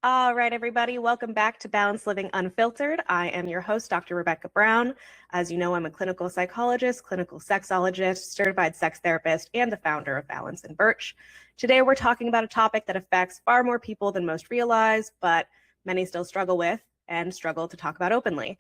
All right, everybody, welcome back to Balanced Living Unfiltered. I am your host, Dr. Rebecca Brown. As you know, I'm a clinical psychologist, clinical sexologist, certified sex therapist, and the founder of Balance and Birch. Today, we're talking about a topic that affects far more people than most realize, but many still struggle with and struggle to talk about openly.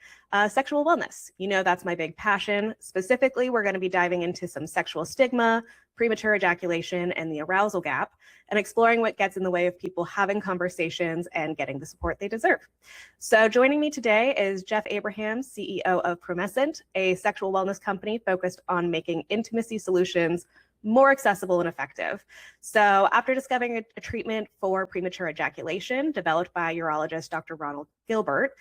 Sexual wellness. You know, that's my big passion. Specifically, we're going to be diving into some sexual stigma, premature ejaculation, and the arousal gap, and exploring what gets in the way of people having conversations and getting the support they deserve. So joining me today is Jeff Abraham, CEO of Promescent, a sexual wellness company focused on making intimacy solutions more accessible and effective. So after discovering a treatment for premature ejaculation developed by urologist Dr. Ronald Gilbert,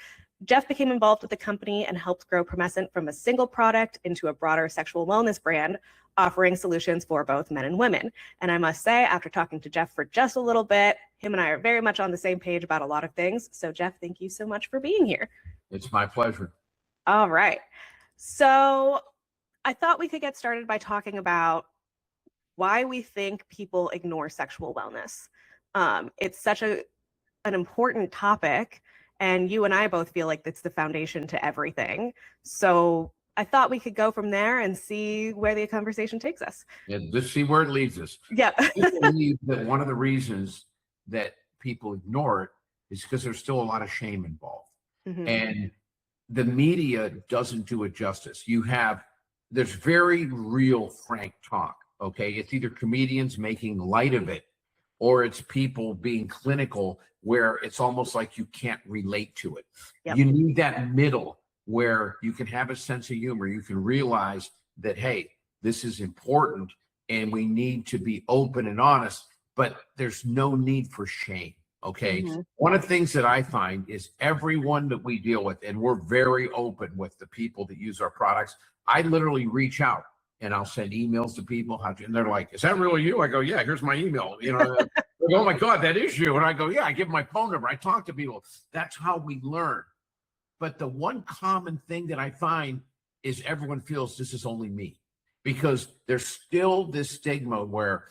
Jeff became involved with the company and helped grow Promescent from a single product into a broader sexual wellness brand, offering solutions for both men and women. And I must say, after talking to Jeff for just a little bit, him and I are very much on the same page about a lot of things. So Jeff, thank you so much for being here. It's my pleasure. All right. So I thought we could get started by talking about why we think people ignore sexual wellness. It's such an important topic, and you and I both feel like it's the foundation to everything. So I thought we could go from there and see where the conversation takes us. Yeah, let's see where it leads us. Yeah. I believe that one of the reasons that people ignore it is because there's still a lot of shame involved. Mm-hmm. And the media doesn't do it justice. There's very real, frank talk, okay? It's either comedians making light of it, or it's people being clinical where it's almost like you can't relate to it. Yep. You need that middle where you can have a sense of humor. You can realize that, hey, this is important and we need to be open and honest, but there's no need for shame, okay? Mm-hmm. One of the things that I find is everyone that we deal with, and we're very open with the people that use our products, I literally reach out and I'll send emails to people, and they're like, is that really you? I go, yeah, here's my email. You know, they go, oh my God, that is you. And I go, yeah, I give my phone number. I talk to people. That's how we learn. But the one common thing that I find is everyone feels this is only me, because there's still this stigma where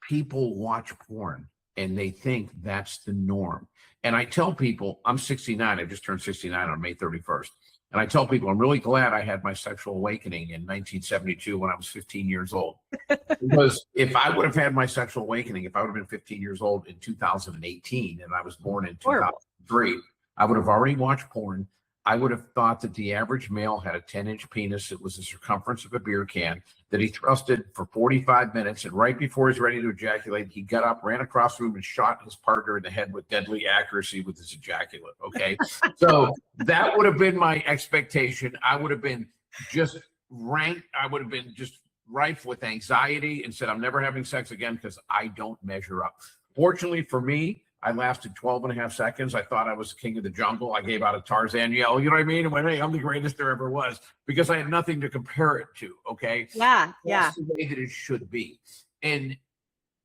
people watch porn and they think that's the norm. And I tell people, I'm 69. I just turned 69 on May 31st. And I tell people, I'm really glad I had my sexual awakening in 1972 when I was 15 years old. Because if I would have had my sexual awakening, if I would have been 15 years old in 2018 and I was born in 2003, I would have already watched porn. I would have thought that the average male had a 10-inch penis. It was the circumference of a beer can that he thrusted for 45 minutes. And right before he's ready to ejaculate, he got up, ran across the room, and shot his partner in the head with deadly accuracy with his ejaculate. Okay. So that would have been my expectation. I would have been just ranked. I would have been just rife with anxiety and said, I'm never having sex again because I don't measure up. Fortunately for me, I lasted 12 and a half seconds. I thought I was king of the jungle. I gave out a Tarzan yell, you know what I mean? And went, hey, I'm the greatest there ever was, because I had nothing to compare it to, okay? Yeah. That's the way that it should be. And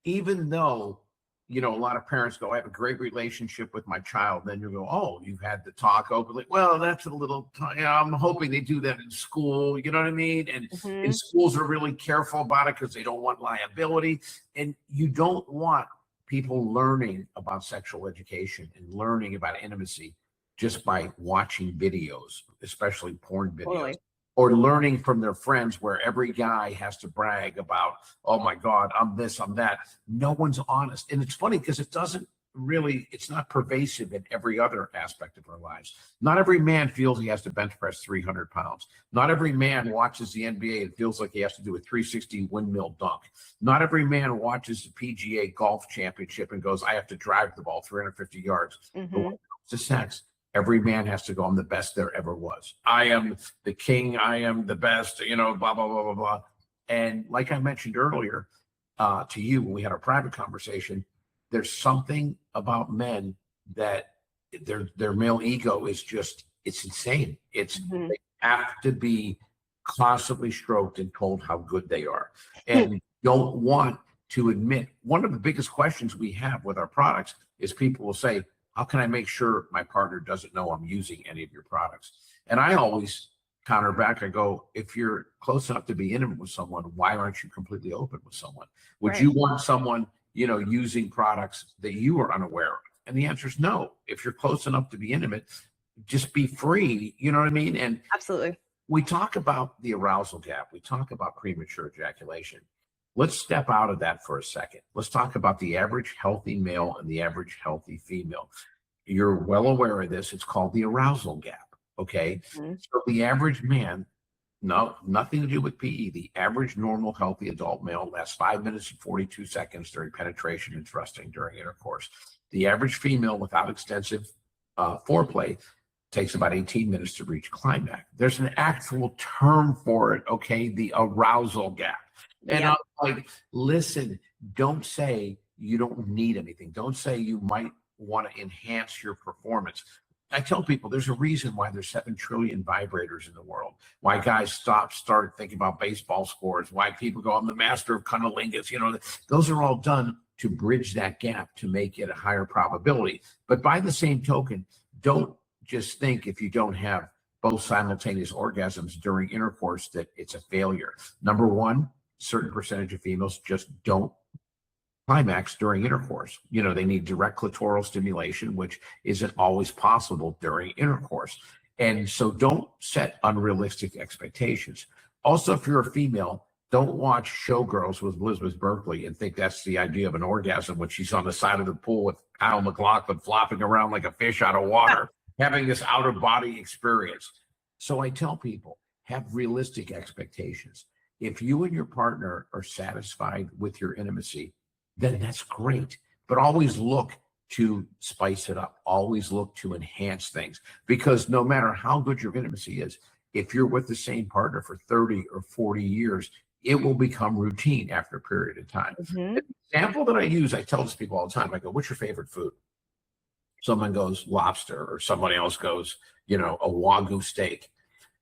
even though, you know, a lot of parents go, I have a great relationship with my child. Then you go, oh, you've had the talk openly. Well, that's a little, you know, I'm hoping they do that in school, you know what I mean? And in schools are really careful about it because they don't want liability. And you don't want people learning about sexual education and learning about intimacy just by watching videos, especially porn videos. Totally. Or learning from their friends where every guy has to brag about, oh my God, I'm this, I'm that. No one's honest. And it's funny because it's not pervasive in every other aspect of our lives. Not every man feels he has to bench press 300 pounds. Not every man watches the NBA and feels like he has to do a 360 windmill dunk. Not every man watches the PGA golf championship and goes, I have to drive the ball 350 yards. But when it comes to sex, every man has to go, I'm the best there ever was. I am the king. I am the best, you know, blah, blah, blah, blah, blah. And like I mentioned earlier to you when we had our private conversation, there's something about men that their male ego is just, it's insane. It's they have to be constantly stroked and told how good they are, and don't want to admit. One of the biggest questions we have with our products is people will say, how can I make sure my partner doesn't know I'm using any of your products? And I always counter back. I go, if you're close enough to be intimate with someone, why aren't you completely open with someone? Would you want someone, you know, using products that you are unaware of? And the answer is no. If you're close enough to be intimate, just be free. You know what I mean? And Absolutely. we talk about the arousal gap. We talk about premature ejaculation. Let's step out of that for a second. Let's talk about the average healthy male and the average healthy female. You're well aware of this. It's called the arousal gap. Okay. Mm-hmm. So the average man, no, nothing to do with PE. The average normal healthy adult male lasts 5 minutes and 42 seconds during penetration and thrusting during intercourse. The average female without extensive foreplay takes about 18 minutes to reach climax. There's an actual term for it, okay? The arousal gap. And Yeah. I'm like, listen, don't say you don't need anything. Don't say you might want to enhance your performance. I tell people there's a reason why there's 7 trillion vibrators in the world, why guys started thinking about baseball scores, why people go, I'm the master of cunnilingus. You know, those are all done to bridge that gap to make it a higher probability. But by the same token, don't just think if you don't have both simultaneous orgasms during intercourse that it's a failure. Number one, certain percentage of females just don't climax during intercourse. You know, they need direct clitoral stimulation, which isn't always possible during intercourse. And so don't set unrealistic expectations. Also, if you're a female, don't watch Showgirls with Elizabeth Berkley and think that's the idea of an orgasm when she's on the side of the pool with Kyle MacLachlan flopping around like a fish out of water, having this out-of-body experience. So I tell people, have realistic expectations. If you and your partner are satisfied with your intimacy, then that's great. But always look to spice it up. Always look to enhance things. Because no matter how good your intimacy is, if you're with the same partner for 30 or 40 years, it will become routine after a period of time. Mm-hmm. The example that I use, I tell this people all the time, I go, what's your favorite food? Someone goes lobster, or somebody else goes, you know, a Wagyu steak.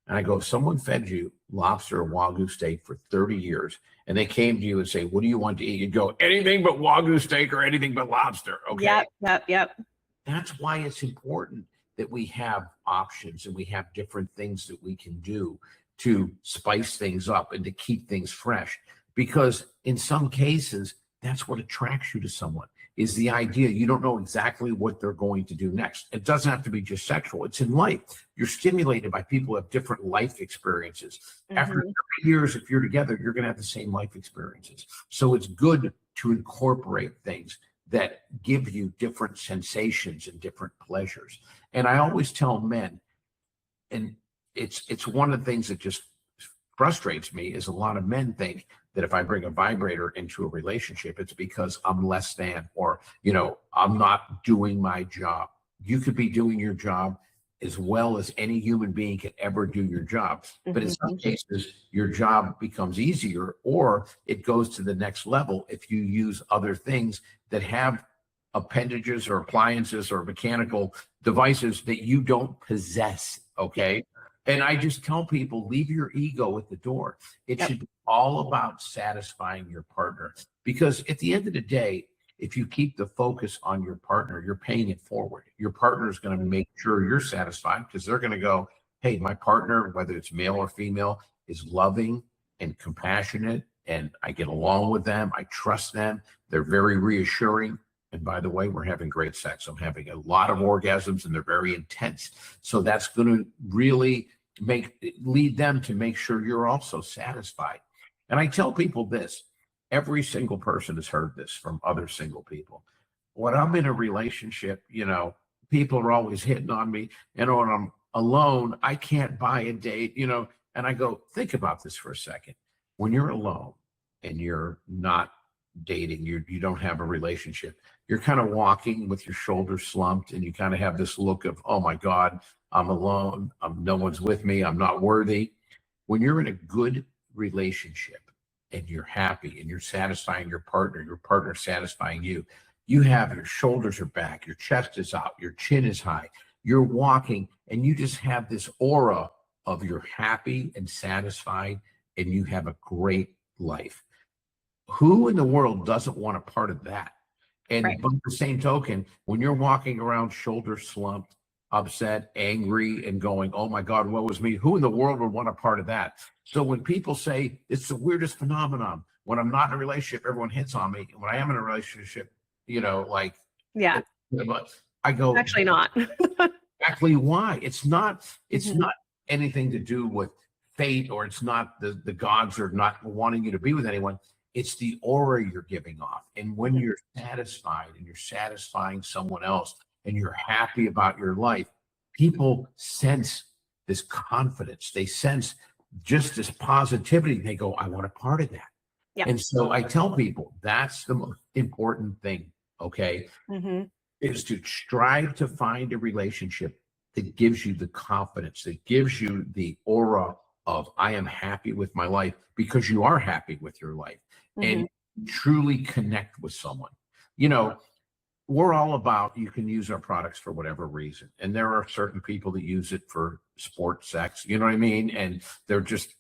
And I go, if someone fed you lobster or Wagyu steak for 30 years, and they came to you and say, what do you want to eat? You'd go, anything but Wagyu steak or anything but lobster. Okay. Yep. That's why it's important that we have options and we have different things that we can do to spice things up and to keep things fresh. Because in some cases, that's what attracts you to someone, is the idea you don't know exactly what they're going to do next. It doesn't have to be just sexual. It's in life. You're stimulated by people who have different life experiences. Mm-hmm. After 30 years, if you're together, you're going to have the same life experiences. So it's good to incorporate things that give you different sensations and different pleasures. And I always tell men, and it's one of the things that just frustrates me, is a lot of men think that if I bring a vibrator into a relationship, it's because I'm less than, or, you know, I'm not doing my job. You could be doing your job as well as any human being can ever do your job. Mm-hmm. But in some cases, your job becomes easier, or it goes to the next level if you use other things that have appendages or appliances or mechanical devices that you don't possess. Okay. And I just tell people, leave your ego at the door. It should be all about satisfying your partner. Because at the end of the day, if you keep the focus on your partner, you're paying it forward. Your partner is going to make sure you're satisfied, because they're going to go, hey, my partner, whether it's male or female, is loving and compassionate, and I get along with them. I trust them. They're very reassuring. And by the way, we're having great sex. I'm having a lot of orgasms, and they're very intense. So that's going to really lead them to make sure you're also satisfied. And I tell people this, every single person has heard this from other single people. When I'm in a relationship, you know, people are always hitting on me. You know, when I'm alone, I can't buy a date, you know, and I go, think about this for a second. When you're alone and you're not dating, you don't have a relationship, you're kind of walking with your shoulders slumped, and you kind of have this look of, oh my God, I'm alone. No one's with me. I'm not worthy. When you're in a good relationship and you're happy and you're satisfying your partner satisfying you, you have your shoulders are back, your chest is out, your chin is high, you're walking, and you just have this aura of you're happy and satisfied, and you have a great life. Who in the world doesn't want a part of that? And by the same token, when you're walking around shoulders slumped, upset, angry, and going, oh my God, woe is me, who in the world would want a part of that? So when people say it's the weirdest phenomenon, when I'm not in a relationship, everyone hits on me. When I am in a relationship, you know, like, But I go, Actually not. exactly why. It's Mhm. not anything to do with fate, or it's not the gods are not wanting you to be with anyone. It's the aura you're giving off. And when Mhm. you're satisfied and you're satisfying someone else and you're happy about your life, people sense this confidence. They sense just this positivity. They go, I want a part of that. Yeah. And so I tell people that's the most important thing. Okay. Hmm. Is to strive to find a relationship that gives you the confidence, that gives you the aura of I am happy with my life, because you are happy with your life, Hmm. and truly connect with someone. You know, we're all about, you can use our products for whatever reason. And there are certain people that use it for sport sex, you know what I mean? And they're just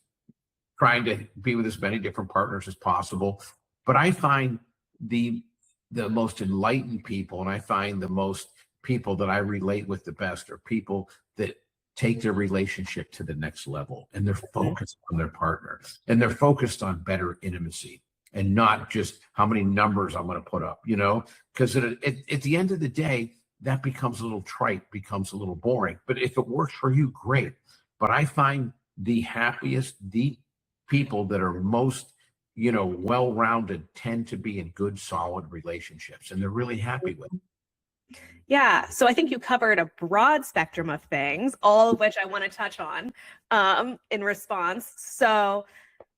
trying to be with as many different partners as possible. But I find the the most enlightened people, and I find the most people that I relate with the best, are people that take their relationship to the next level, and they're focused on their partner, and they're focused on better intimacy, and not just how many numbers I'm going to put up, because at the end of the day, that becomes a little trite, becomes a little boring. But if it works for you, great. But I find the happiest, the people that are most, well-rounded, tend to be in good, solid relationships, and they're really happy with it. Yeah, so I think you covered a broad spectrum of things, all of which I want to touch on in response. So,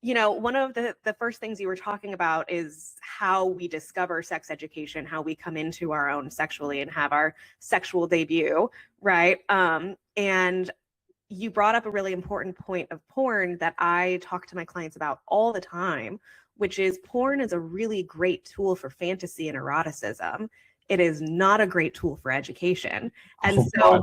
one of the first things you were talking about is how we discover sex education, how we come into our own sexually and have our sexual debut, right? And you brought up a really important point of porn that I talk to my clients about all the time, which is porn is a really great tool for fantasy and eroticism. It is not a great tool for education. And Oh, so God.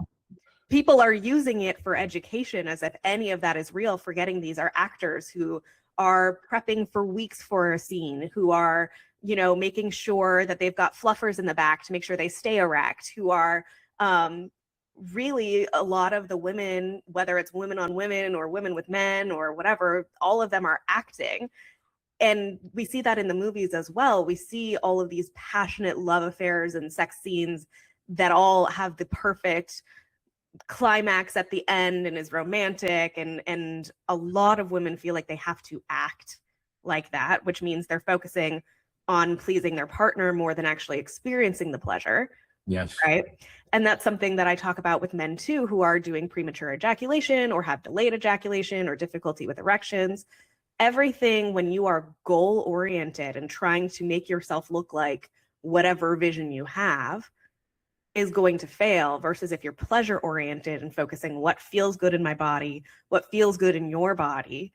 people are using it for education as if any of that is real, forgetting these are actors who are prepping for weeks for a scene, who are, making sure that they've got fluffers in the back to make sure they stay erect, who are really, a lot of the women, whether it's women on women or women with men or whatever, all of them are acting. And we see that in the movies as well. We see all of these passionate love affairs and sex scenes that all have the perfect climax at the end and is romantic. And a lot of women feel like they have to act like that, which means they're focusing on pleasing their partner more than actually experiencing the pleasure. Yes. Right. And that's something that I talk about with men too, who are doing premature ejaculation or have delayed ejaculation or difficulty with erections. Everything, when you are goal oriented and trying to make yourself look like whatever vision you have, is going to fail, versus if you're pleasure oriented and focusing what feels good in my body, what feels good in your body,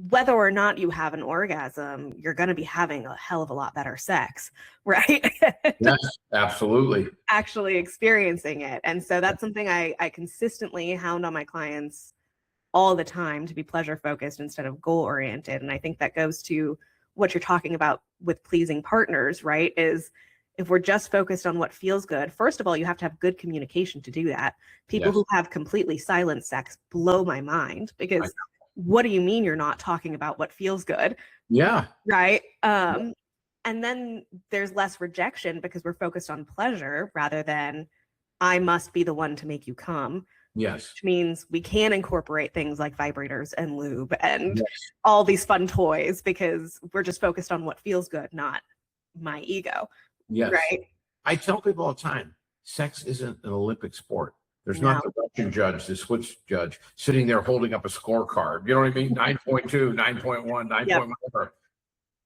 whether or not you have an orgasm, you're going to be having a hell of a lot better sex, right? Yes, absolutely. Actually experiencing it. And so that's something I consistently hound on my clients all the time, to be pleasure focused instead of goal oriented. And I think that goes to what you're talking about with pleasing partners, right? Is if we're just focused on what feels good, first of all, you have to have good communication to do that. People Yes. who have completely silent sex blow my mind, because what do you mean you're not talking about what feels good? Yeah. Right. And then there's less rejection because we're focused on pleasure rather than I must be the one to make you come. Yes. Which means we can incorporate things like vibrators and lube and Yes. all these fun toys, because we're just focused on what feels good, not my ego. Yes. Right. I tell people all the time, sex isn't an Olympic sport. There's No. not the Russian judge, the Swiss judge sitting there holding up a scorecard. You know what I mean? 9.2, 9.1, 9. Yep. Whatever.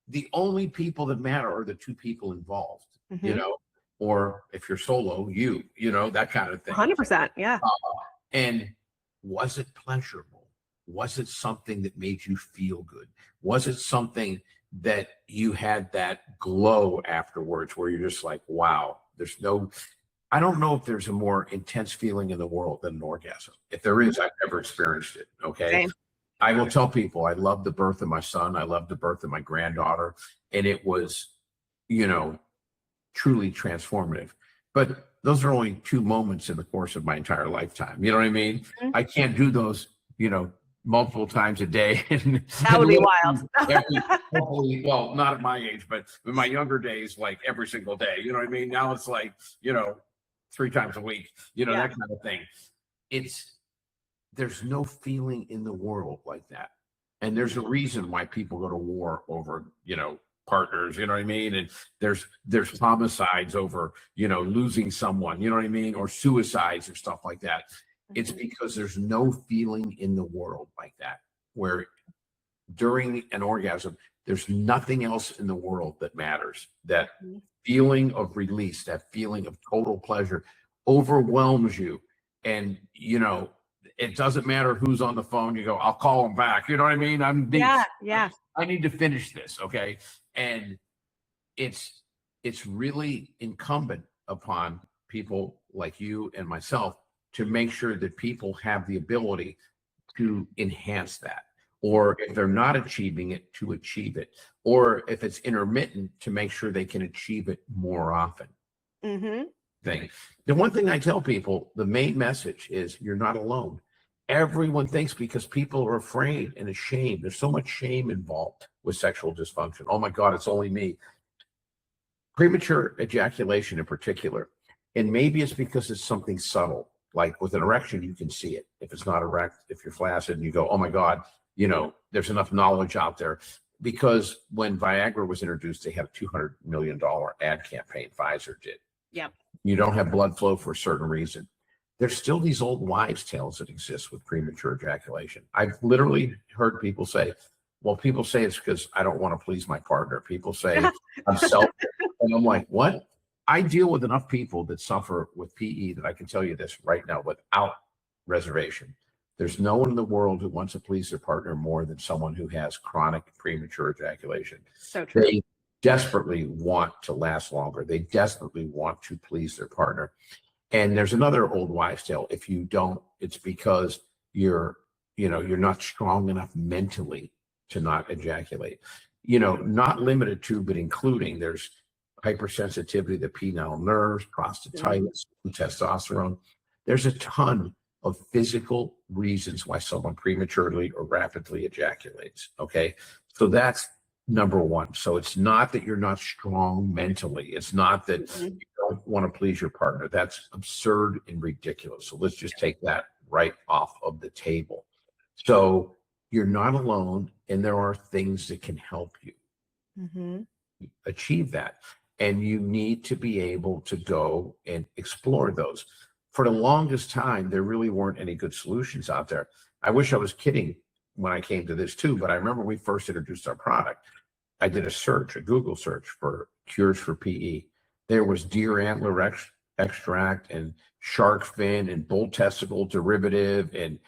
The only people that matter are the two people involved, Mhm. or if you're solo, that kind of thing. 100%. Yeah. And was it pleasurable? Was it something that made you feel good? Was it something that you had that glow afterwards where you're just like, wow, I don't know if there's a more intense feeling in the world than an orgasm. If there is, I've never experienced it. Okay. Same. I will tell people I love the birth of my son. I love the birth of my granddaughter. And it was, truly transformative. But those are only two moments in the course of my entire lifetime. You know what I mean? Mhm. I can't do those, multiple times a day. And That would be wild. hopefully, well, not at my age, but in my younger days, like every single day. You know what I mean? Now it's like, 3 times a week, Yeah. that kind of thing. There's no feeling in the world like that. And there's a reason why people go to war over, partners, you know what I mean? And there's homicides over, losing someone, you know what I mean? Or suicides or stuff like that. It's because there's no feeling in the world like that, where during an orgasm, there's nothing else in the world that matters. That feeling of release, that feeling of total pleasure overwhelms you. And, it doesn't matter who's on the phone. You go, I'll call them back. You know what I mean? I need to finish this. Okay. And it's really incumbent upon people like you and myself to make sure that people have the ability to enhance that, or if they're not achieving it, to achieve it, or if it's intermittent, to make sure they can achieve it more often. Thing. The one thing I tell people, the main message is you're not alone. Everyone thinks, because people are afraid and ashamed. There's so much shame involved with sexual dysfunction. Oh my God, it's only me. Premature ejaculation in particular, and maybe it's because it's something subtle. Like with an erection, you can see it. If it's not erect, if you're flaccid, and you go, oh my God, there's enough knowledge out there. Because when Viagra was introduced, they had a $200 million ad campaign, Pfizer did. Yep. You don't have blood flow for a certain reason. There's still these old wives' tales that exist with premature ejaculation. I've literally heard people say, well, people say it's because I don't want to please my partner. People say I'm selfish. And I'm like, what? I deal with enough people that suffer with PE that I can tell you this right now without reservation. There's no one in the world who wants to please their partner more than someone who has chronic premature ejaculation. So true. They desperately want to last longer. They desperately want to please their partner. And there's another old wives' tale. If you don't, it's because you're not strong enough mentally to not ejaculate. Not limited to, but including, there's hypersensitivity to penile nerves, prostatitis, testosterone. There's a ton of physical reasons why someone prematurely or rapidly ejaculates. Okay. So that's number one. So it's not that you're not strong mentally. It's not that you don't want to please your partner. That's absurd and ridiculous. So let's just take that right off of the table. So you're not alone, and there are things that can help you achieve that. And you need to be able to go and explore those. For the longest time, there really weren't any good solutions out there. I wish I was kidding when I came to this too, but I remember we first introduced our product. I did a Google search for cures for PE. There was deer antler extract and shark fin and bull testicle derivative and,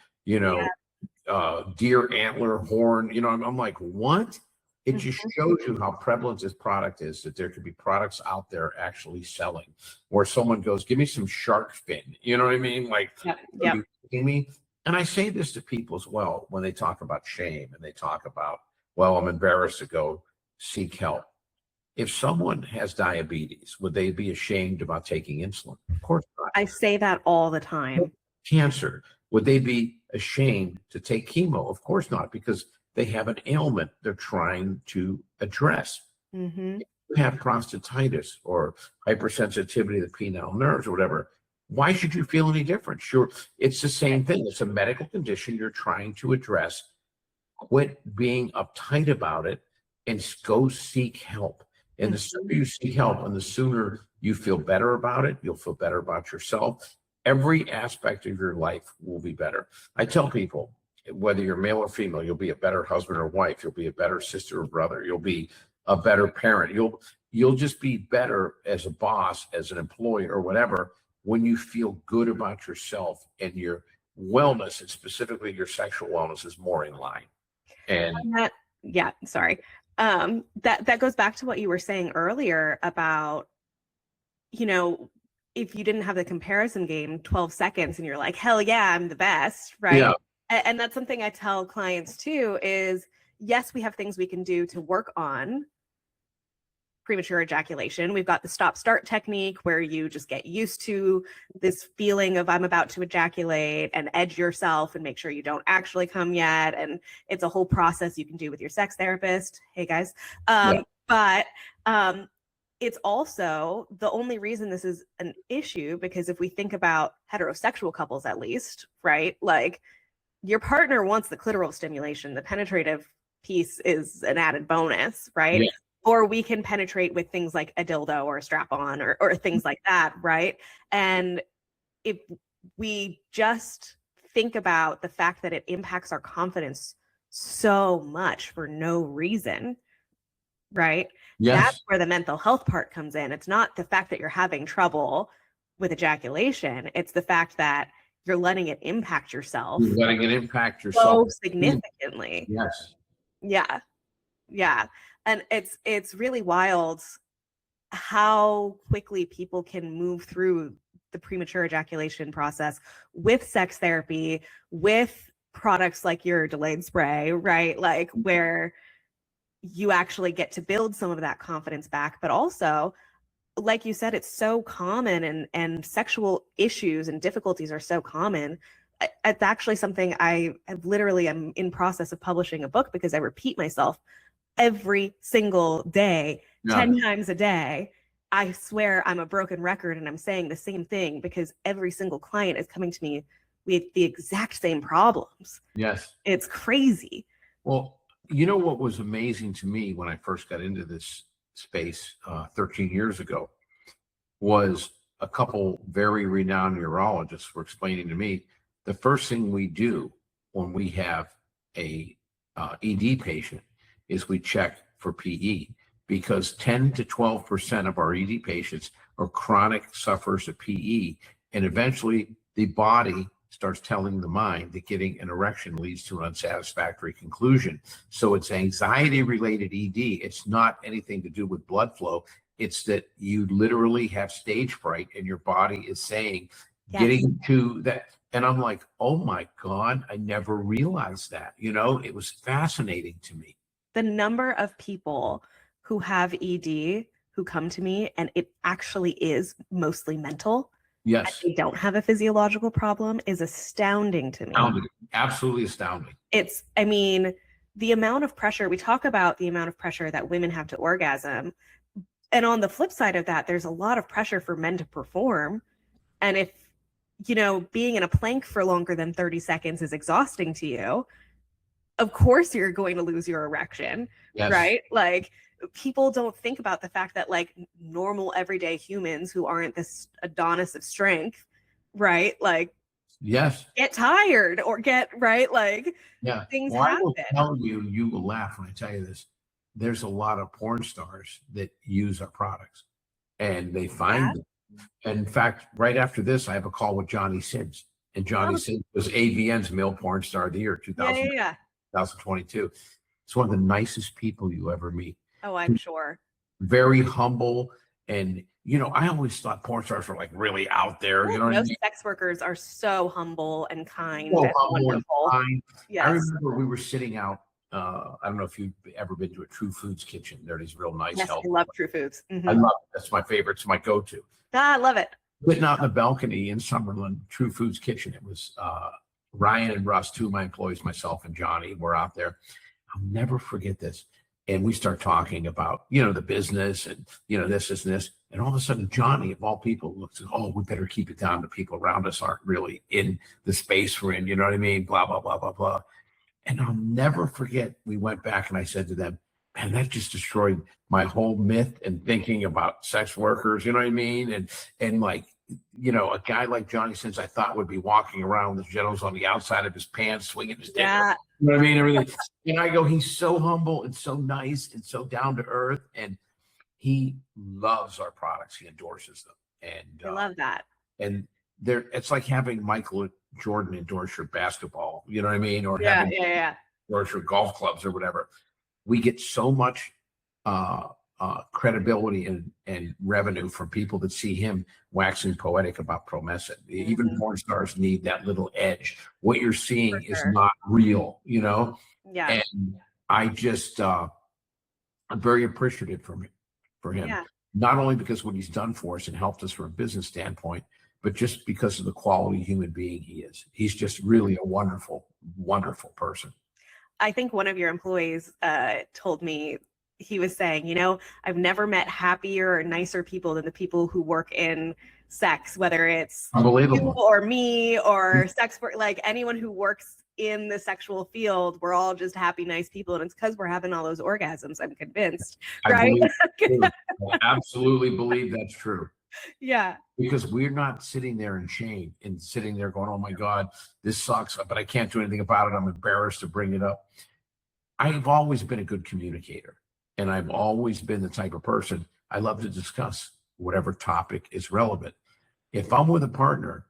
deer antler horn. I'm like, what? It just shows you how prevalent this product is, that there could be products out there actually selling where someone goes, give me some shark fin. You know what I mean? Like, are you kidding me? And I say this to people as well when they talk about shame and they talk about, well, I'm embarrassed to go seek help. If someone has diabetes, would they be ashamed about taking insulin? Of course not. I say that all the time. Cancer, would they be ashamed to take chemo? Of course not, because they have an ailment they're trying to address. If you have prostatitis or hypersensitivity to penile nerves or whatever, why should you feel any different? Sure, it's the same thing. It's a medical condition you're trying to address. Quit being uptight about it and go seek help. And the sooner you seek help and the sooner you feel better about it, you'll feel better about yourself. Every aspect of your life will be better. I tell people, whether you're male or female, you'll be a better husband or wife. You'll be a better sister or brother. You'll be a better parent. You'll just be better as a boss, as an employee or whatever, when you feel good about yourself and your wellness, and specifically your sexual wellness, is more in line. And that goes back to what you were saying earlier about, if you didn't have the comparison game, 12 seconds and you're like, hell yeah, I'm the best, right? Yeah. And that's something I tell clients too, is yes, we have things we can do to work on premature ejaculation. We've got the stop-start technique where you just get used to this feeling of I'm about to ejaculate and edge yourself and make sure you don't actually come yet. And it's a whole process you can do with your sex therapist. Hey guys. But it's also the only reason this is an issue, because if we think about heterosexual couples, at least, right? Like your partner wants the clitoral stimulation, the penetrative piece is an added bonus, right? Yeah. Or we can penetrate with things like a dildo or a strap-on or things like that, right? And if we just think about the fact that it impacts our confidence so much for no reason, right? Yes. That's where the mental health part comes in. It's not the fact that you're having trouble with ejaculation. It's the fact that you're letting it impact yourself. You're letting it impact yourself so significantly. Yes. Yeah. Yeah. And it's really wild how quickly people can move through the premature ejaculation process with sex therapy, with products like your delayed spray, right? Like where you actually get to build some of that confidence back, but also, like you said, it's so common and sexual issues and difficulties are so common. It's actually something I have literally am in process of publishing a book because I repeat myself every single day, 10 times a day. I swear I'm a broken record and I'm saying the same thing because every single client is coming to me with the exact same problems. Yes. It's crazy. Well, you know what was amazing to me when I first got into this space 13 years ago was a couple very renowned urologists were explaining to me the first thing we do when we have a ED patient is we check for PE, because 10 to 12% of our ED patients are chronic sufferers of PE, and eventually the body starts telling the mind that getting an erection leads to an unsatisfactory conclusion. So it's anxiety-related ED. It's not anything to do with blood flow. It's that you literally have stage fright and your body is saying, getting to that. And I'm like, oh my God, I never realized that. You know, it was fascinating to me. The number of people who have ED who come to me and it actually is mostly mental. Yes. And they don't have a physiological problem is astounding to me. Astounding. Absolutely astounding. It's, I mean, the amount of pressure, we talk about the amount of pressure that women have to orgasm. And on the flip side of that, there's a lot of pressure for men to perform. And if, you know, being in a plank for longer than 30 seconds is exhausting to you, of course you're going to lose your erection, right? Like people don't think about the fact that like normal everyday humans who aren't this Adonis of strength, right? Like get tired or get, right? Like things happen. I will tell you, you will laugh when I tell you this. There's a lot of porn stars that use our products and they find them. And in fact, right after this, I have a call with Johnny Sins, and Johnny Sins was AVN's Male Porn Star of the Year 2022. It's one of the nicest people you ever meet. Oh, I'm sure. Very humble. And, you know, I always thought porn stars were like really out there. You know what I mean? Sex workers are so humble and kind. So and humble and kind. Yes. I remember we were sitting out. I don't know if you've ever been to a True Foods kitchen. They're these real nice. Yes, I love True Foods. I love it. That's my favorite. It's my go-to. I love it. Sitting out in the balcony in Summerlin, True Foods kitchen. It was Ryan and Russ, two of my employees, myself and Johnny, were out there. I'll never forget this. And we start talking about, you know, the business and, you know, this and this. And all of a sudden, Johnny, of all people, looks at, oh, we better keep it down. The people around us aren't really in the space we're in. You know what I mean? Blah, blah, blah, blah, blah. And I'll never forget, we went back and I said to them, man, that just destroyed my whole myth and thinking about sex workers, you know what I mean? And like, you know, a guy like Johnny Sins, I thought would be walking around with genitals on the outside of his pants, swinging his dick. You know what I mean? Everything. And I go, he's so humble and so nice and so down to earth. And he loves our products. He endorses them. And I love that. And it's like having Michael Jordan endorse your basketball, you know what I mean? Or endorse your golf clubs or whatever. We get so much credibility and revenue from people that see him waxing poetic about Promescent. Even porn stars need that little edge. What you're seeing is not real, you know? Yeah. And I just, I'm very appreciative from for him. Yeah. Not only because what he's done for us and helped us from a business standpoint, but just because of the quality human being he is. He's just really a wonderful, wonderful person. I think one of your employees told me, he was saying, you know, I've never met happier or nicer people than the people who work in sex, whether it's you Unbelievable. or me or sex work, like anyone who works in the sexual field, we're all just happy, nice people. And it's because we're having all those orgasms, I'm convinced. Right? I absolutely believe that's true. Yeah. Because we're not sitting there in shame and sitting there going, oh my God, this sucks, but I can't do anything about it. I'm embarrassed to bring it up. I've always been a good communicator, and I've always been the type of person I love to discuss whatever topic is relevant. If I'm with a partner,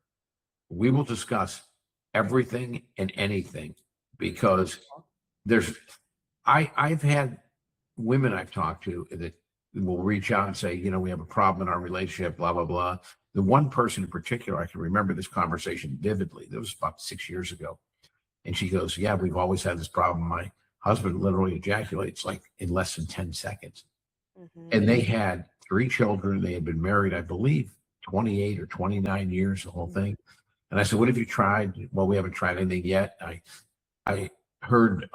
we will discuss everything and anything, because I've had women I've talked to that will reach out and say, you know, we have a problem in our relationship, blah, blah, blah. The one person in particular, I can remember this conversation vividly. That was about 6 years ago. And she goes, yeah, we've always had this problem. My husband literally ejaculates like in less than 10 seconds. Mm-hmm. And they had 3 children. They had been married, I believe, 28 or 29 years, the whole thing. And I said, what have you tried? Well, we haven't tried anything yet. I heard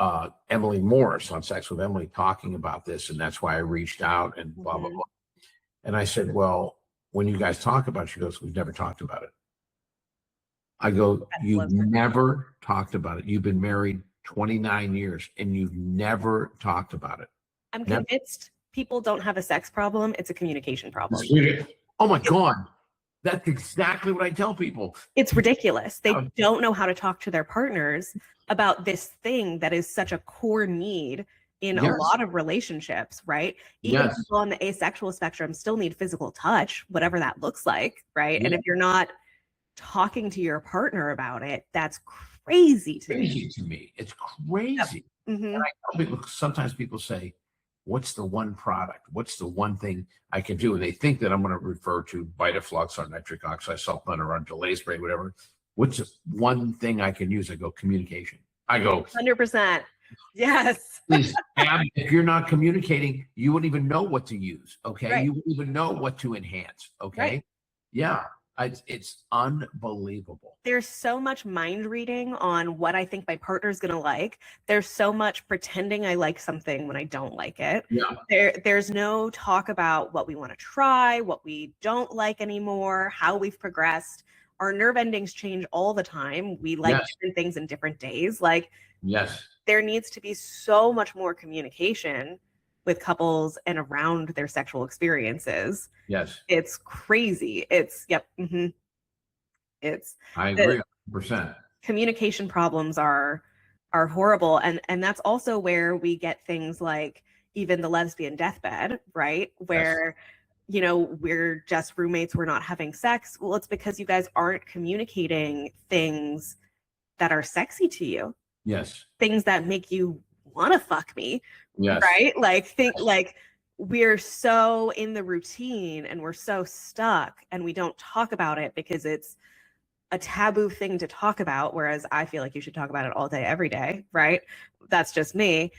Emily Morris on Sex with Emily talking about this, and that's why I reached out and blah, blah, blah. And I said, well, when you guys talk about it, she goes, we've never talked about it. I go, you've never talked about it. You've been married 29 years and you've never talked about it. I'm convinced people don't have a sex problem. It's a communication problem. Oh my God. That's exactly what I tell people. It's ridiculous. They don't know how to talk to their partners about this thing that is such a core need in a lot of relationships, right? Even people on the asexual spectrum still need physical touch, whatever that looks like, right? And if you're not talking to your partner about it, that's crazy to me. It's crazy. Yep. Mm-hmm. And I tell people, sometimes people say, what's the one product? What's the one thing I can do? And they think that I'm going to refer to Vitaflux or nitric oxide supplement or on delay spray, whatever. What's the one thing I can use? I go, communication. I go 100%. Yes. If you're not communicating, you wouldn't even know what to use. Okay. Right. You wouldn't even know what to enhance. Okay. Right. Yeah. It's unbelievable. There's so much mind reading on what I think my partner is going to like. There's so much pretending I like something when I don't like it. Yeah. There's no talk about what we want to try, what we don't like anymore, how we've progressed. Our nerve endings change all the time. We like different things in different days. Like, there needs to be so much more communication with couples and around their sexual experiences. Yes. It's crazy. It's, I agree 100%. Communication problems are horrible. And that's also where we get things like even the lesbian deathbed, right? Where, you know, we're just roommates, we're not having sex. Well, it's because you guys aren't communicating things that are sexy to you. Yes. Things that make you want to fuck me. Yes. Right? Like we're so in the routine and we're so stuck and we don't talk about it because it's a taboo thing to talk about. Whereas I feel like you should talk about it all day, every day. Right? That's just me.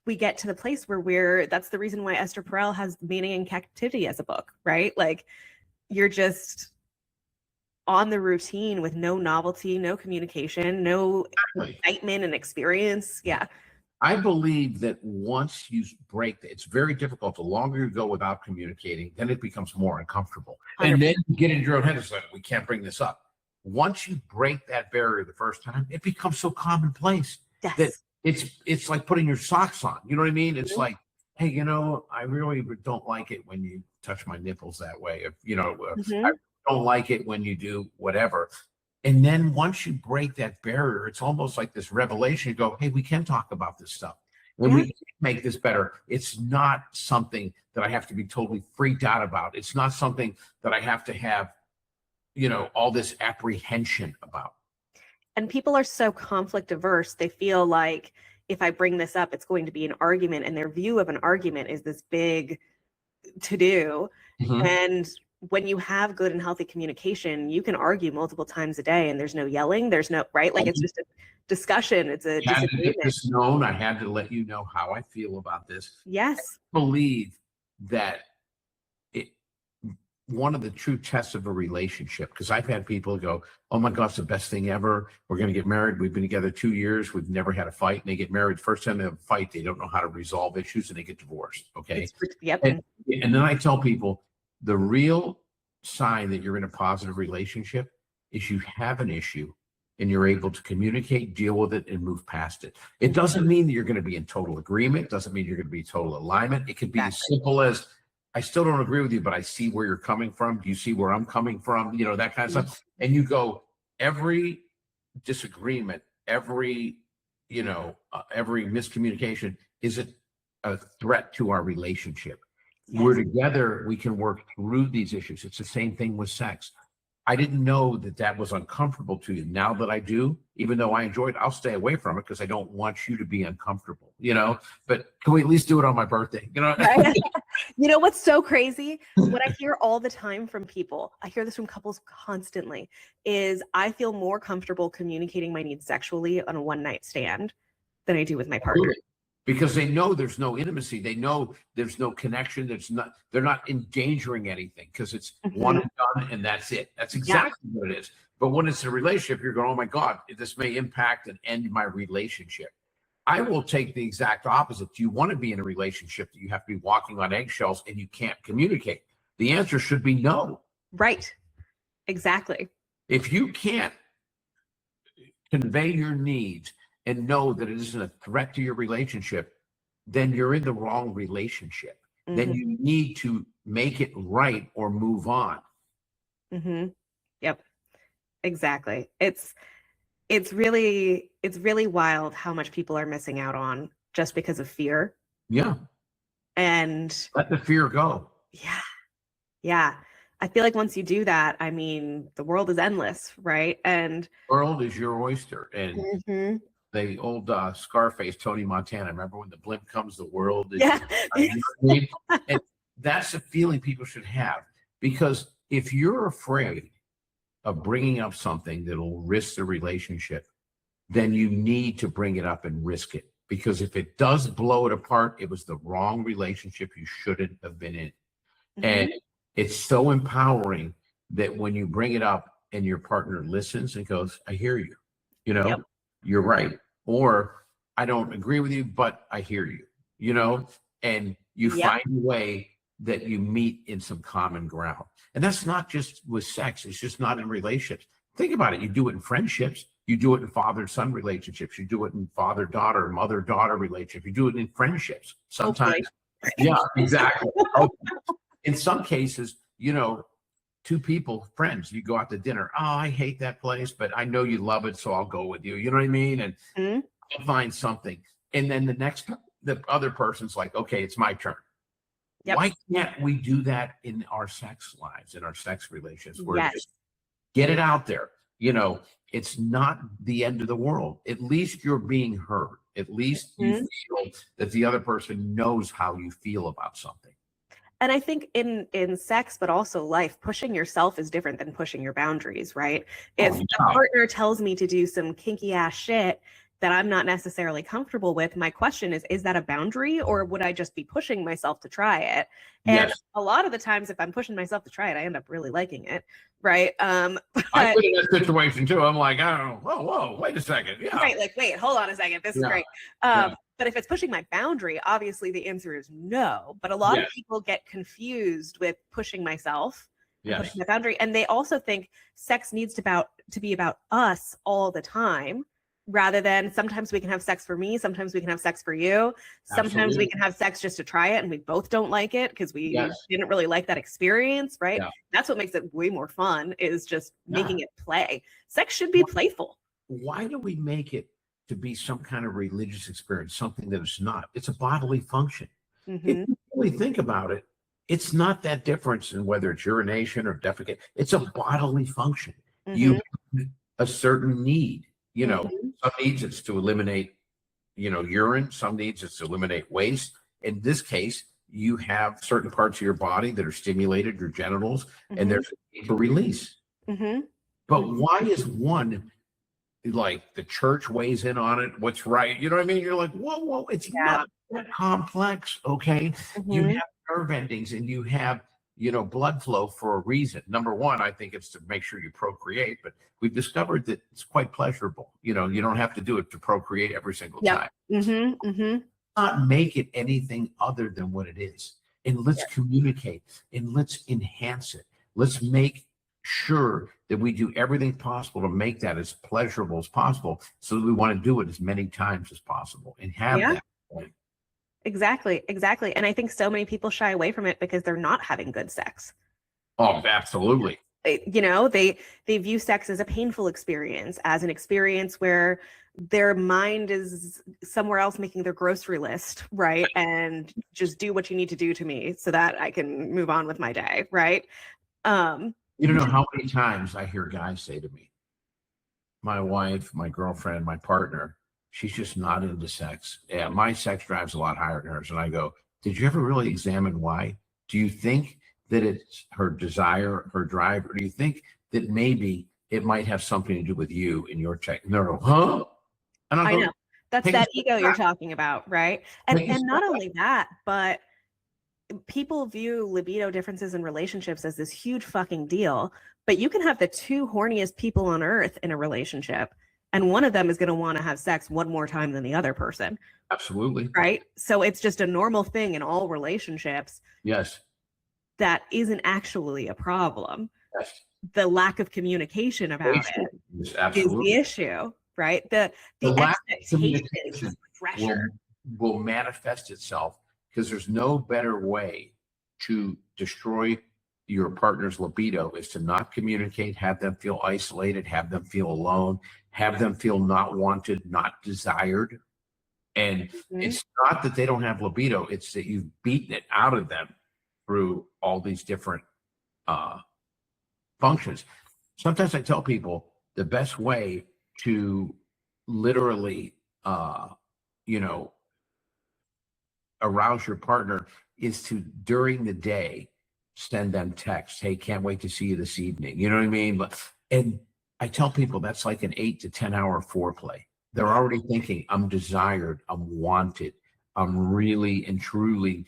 We get to the place where that's the reason why Esther Perel has Meaning in Captivity as a book, right? Like you're just on the routine with no novelty, no communication, no excitement and experience. Yeah. I believe that once you break, it's very difficult. The longer you go without communicating, then it becomes more uncomfortable. 100%. And then you get into your own head, it's like, we can't bring this up. Once you break that barrier the first time, it becomes so commonplace that it's like putting your socks on. You know what I mean? It's like, hey, you know, I really don't like it when you touch my nipples that way. If, you know, I don't like it when you do whatever. And then once you break that barrier, it's almost like this revelation. You go, hey, we can talk about this stuff. And we can make this better. It's not something that I have to be totally freaked out about. It's not something that I have to have, you know, all this apprehension about. And people are so conflict averse. They feel like if I bring this up, it's going to be an argument. And their view of an argument is this big to do. And when you have good and healthy communication, you can argue multiple times a day and there's no yelling, there's no, right? Like it's just a discussion. It's a I had to get disagreement. this known. I had to let you know how I feel about this. Yes. I believe that one of the true tests of a relationship, because I've had people go, oh my gosh, the best thing ever. We're going to get married. We've been together 2 years. We've never had a fight. And they get married. First time they have a fight, they don't know how to resolve issues and they get divorced. Okay. Yep. And then I tell people the real sign that you're in a positive relationship is you have an issue and you're able to communicate, deal with it, and move past it. It doesn't mean that you're going to be in total agreement. Doesn't mean you're going to be in total alignment. It could be as simple as, I still don't agree with you, but I see where you're coming from. Do you see where I'm coming from? You know, that kind of stuff. And you go, every disagreement, every miscommunication isn't a threat to our relationship. Yes. We're together, we can work through these issues. It's the same thing with sex. I didn't know that that was uncomfortable to you. Now that I do, even though I enjoy it, I'll stay away from it because I don't want you to be uncomfortable, you know, but can we at least do it on my birthday? You know, right? You know, what's so crazy? What I hear all the time from people, I hear this from couples constantly, is I feel more comfortable communicating my needs sexually on a one-night stand than I do with my partner. Because they know there's no intimacy. They know there's no connection. They're not endangering anything because it's one and done and that's it. That's exactly what it is. But when it's a relationship, you're going, oh my God, this may impact and end my relationship. I will take the exact opposite. Do you want to be in a relationship that you have to be walking on eggshells and you can't communicate? The answer should be no. Right. Exactly. If you can't convey your needs and know that it isn't a threat to your relationship, then you're in the wrong relationship. Then you need to make it right or move on. Yep, exactly. It's really wild how much people are missing out on just because of fear. Yeah. And let the fear go. Yeah. Yeah. I feel like once you do that, I mean, the world is endless, right? And the world is your oyster. And the old Scarface, Tony Montana. Remember when the blimp comes, the world is and that's a feeling people should have. Because if you're afraid of bringing up something that'll risk the relationship, then you need to bring it up and risk it. Because if it does blow it apart, it was the wrong relationship you shouldn't have been in. And it's so empowering that when you bring it up and your partner listens and goes, I hear you, you know, you're right. Or I don't agree with you, but I hear you, you know, and you find a way that you meet in some common ground. And that's not just with sex. It's just not in relationships. Think about it. You do it in friendships. You do it in father-son relationships. You do it in father-daughter, mother-daughter relationships. You do it in friendships. Sometimes. Yeah, exactly. In some cases, you know, two people, friends, you go out to dinner. Oh, I hate that place, but I know you love it, so I'll go with you. You know what I mean? And find something. And then the other person's like, okay, it's my turn. Why can't we do that in our sex lives, in our sex relations? Where just get it out there. You know, it's not the end of the world. At least you're being heard. At least you feel that the other person knows how you feel about something. And I think in sex, but also life, pushing yourself is different than pushing your boundaries, right? If a partner tells me to do some kinky ass shit that I'm not necessarily comfortable with, my question is that a boundary, or would I just be pushing myself to try it? And a lot of the times, if I'm pushing myself to try it, I end up really liking it, right? I've been in that situation too. I'm like, oh, whoa, wait a second. Yeah. Right, like, wait, hold on a second. This is great. But if it's pushing my boundary, obviously the answer is no. But a lot of people get confused with pushing myself, pushing the boundary. And they also think sex needs to be about us all the time, rather than sometimes we can have sex for me, sometimes we can have sex for you, sometimes we can have sex just to try it and we both don't like it because we didn't really like that experience, right? That's what makes it way more fun, is just making it play. Sex should be playful. Why do we make it to be some kind of religious experience, something that it's not? It's a bodily function. If you really think about it, it's not that difference in whether it's urination or defecate. It's a bodily function. You have a certain need. You know, some needs it's to eliminate, you know, urine. Some needs it's to eliminate waste. In this case, you have certain parts of your body that are stimulated, your genitals, and there's a need for release. But why is one, like the church weighs in on it, what's right? You know what I mean? You're like, whoa, it's not that complex, okay? You have nerve endings and you have, blood flow for a reason. Number one, I think it's to make sure you procreate, but we've discovered that it's quite pleasurable. You don't have to do it to procreate every single time. Not make it anything other than what it is. And let's communicate and let's enhance it. Let's make sure that we do everything possible to make that as pleasurable as possible, so that we want to do it as many times as possible and have that point. Exactly. And I think so many people shy away from it because they're not having good sex. Oh, absolutely. They view sex as a painful experience, as an experience where their mind is somewhere else making their grocery list, right? And just do what you need to do to me so that I can move on with my day, right? You don't know how many times I hear guys say to me, my wife, my girlfriend, my partner, she's just not into sex. Yeah, my sex drive's a lot higher than hers. And I go, did you ever really examine why? Do you think that it's her desire, her drive, or do you think that maybe it might have something to do with you and your check? And they're like, huh? And I know. That's that ego you're talking about, right? And not only that, but people view libido differences in relationships as this huge fucking deal. But you can have the two horniest people on earth in a relationship, and one of them is going to want to have sex one more time than the other person. Absolutely. Right? So it's just a normal thing in all relationships. Yes. That isn't actually a problem. Yes. The lack of communication about it is the issue, right? The lack of communication will manifest itself, because there's no better way to destroy your partner's libido is to not communicate, have them feel isolated, have them feel alone, have them feel not wanted, not desired. And it's not that they don't have libido, it's that you've beaten it out of them through all these different functions. Sometimes I tell people the best way to literally, arouse your partner is to, during the day, send them texts. Hey, can't wait to see you this evening. You know what I mean? And I tell people that's like an 8 to 10 hour foreplay. They're already thinking, I'm desired, I'm wanted, I'm really and truly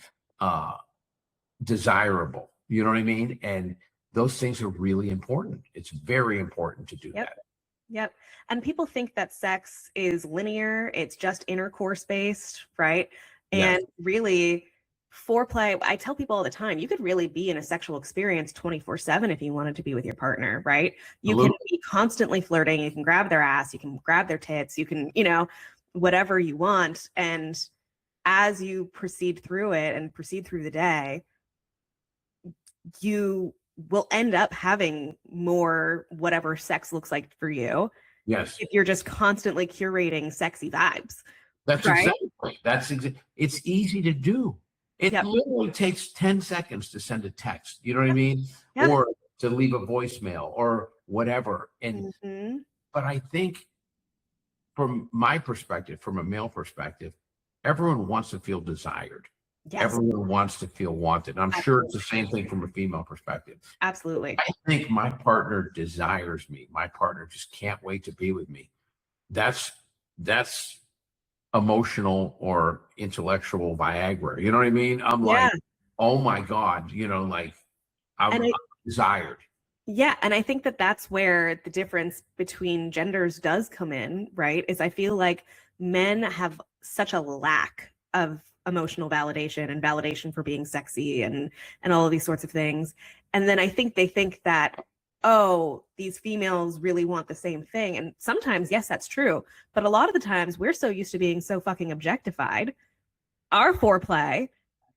desirable. You know what I mean? And those things are really important. It's very important to do that. Yep. And people think that sex is linear. It's just intercourse based, right? And really, foreplay, I tell people all the time, you could really be in a sexual experience 24/7 if you wanted to be with your partner, right? You can be constantly flirting. You can grab their ass. You can grab their tits. You can, whatever you want. And as you proceed through it and proceed through the day, you will end up having more whatever sex looks like for you. Yes. If you're just constantly curating sexy vibes. That's right? Exactly. It's easy to do. It literally takes 10 seconds to send a text. You know what I mean? Or to leave a voicemail or whatever. And but I think from my perspective, from a male perspective, everyone wants to feel desired. Yes. Everyone wants to feel wanted. I'm sure it's the same thing from a female perspective. Absolutely. I think my partner desires me. My partner just can't wait to be with me. That's emotional or intellectual Viagra. You know what I mean? I'm like, oh my God, I'm desired. Yeah. And I think that that's where the difference between genders does come in, right? Is I feel like men have such a lack of emotional validation and validation for being sexy and all of these sorts of things. And then I think they think that, oh, these females really want the same thing. And sometimes, yes, that's true. But a lot of the times we're so used to being so fucking objectified. Our foreplay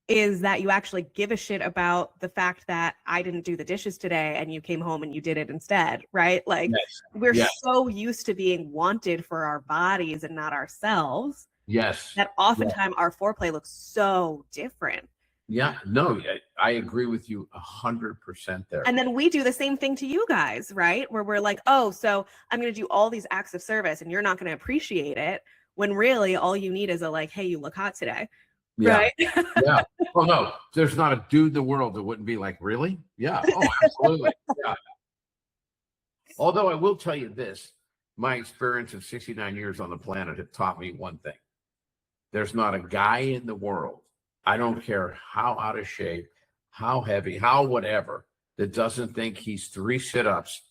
is that you actually give a shit about the fact that I didn't do the dishes today and you came home and you did it instead, right? Like we're so used to being wanted for our bodies and not ourselves. Yes. That oftentimes our foreplay looks so different. Yeah, no, I agree with you 100% there. And then we do the same thing to you guys, right? Where we're like, oh, so I'm going to do all these acts of service and you're not going to appreciate it, when really all you need is a like, hey, you look hot today. Yeah. Right. Yeah. Oh no, there's not a dude in the world that wouldn't be like, really? Yeah. Oh, absolutely. Yeah. Although I will tell you this, my experience of 69 years on the planet have taught me one thing. There's not a guy in the world, I don't care how out of shape, how heavy, how whatever, that doesn't think he's 3 sit-ups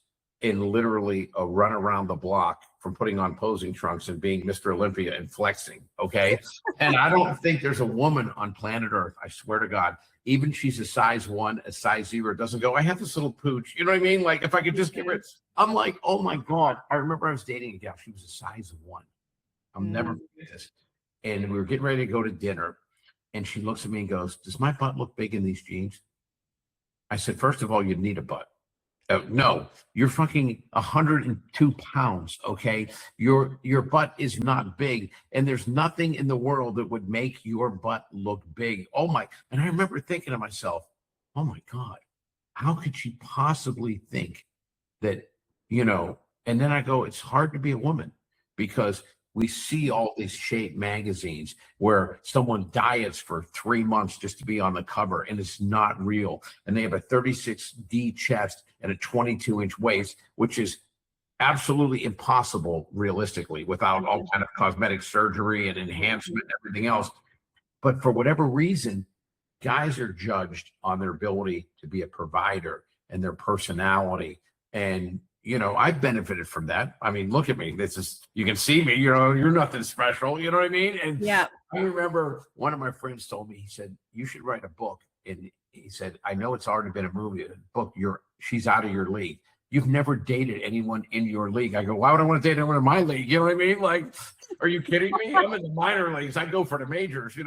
in literally a run around the block from putting on posing trunks and being Mr. Olympia and flexing. Okay. And I don't think there's a woman on planet Earth, I swear to God, even she's a size 1, a size 0, doesn't go, I have this little pooch. You know what I mean? Like if I could just get rid, I'm like, oh my God. I remember I was dating a gal. She was a size 1. I'll never forget this. And we were getting ready to go to dinner. And she looks at me and goes, does my butt look big in these jeans? I said, first of all, you'd need a butt. No, you're fucking 102 pounds. Okay. Your butt is not big. And there's nothing in the world that would make your butt look big. Oh my. And I remember thinking to myself, oh my God, how could she possibly think that, and then I go, it's hard to be a woman because we see all these shape magazines where someone diets for 3 months just to be on the cover and it's not real. And they have a 36D chest and a 22-inch waist, which is absolutely impossible realistically without all kind of cosmetic surgery and enhancement and everything else. But for whatever reason, guys are judged on their ability to be a provider and their personality. And I've benefited from that. I mean, look at me. This is, you can see me, you're nothing special. You know what I mean? And Yeah. I remember one of my friends told me, he said, you should write a book. And he said, I know it's already been a movie, a book, she's out of your league. You've never dated anyone in your league. I go, why would I want to date anyone in my league? You know what I mean? Like, are you kidding me? I'm in the minor leagues. I go for the majors,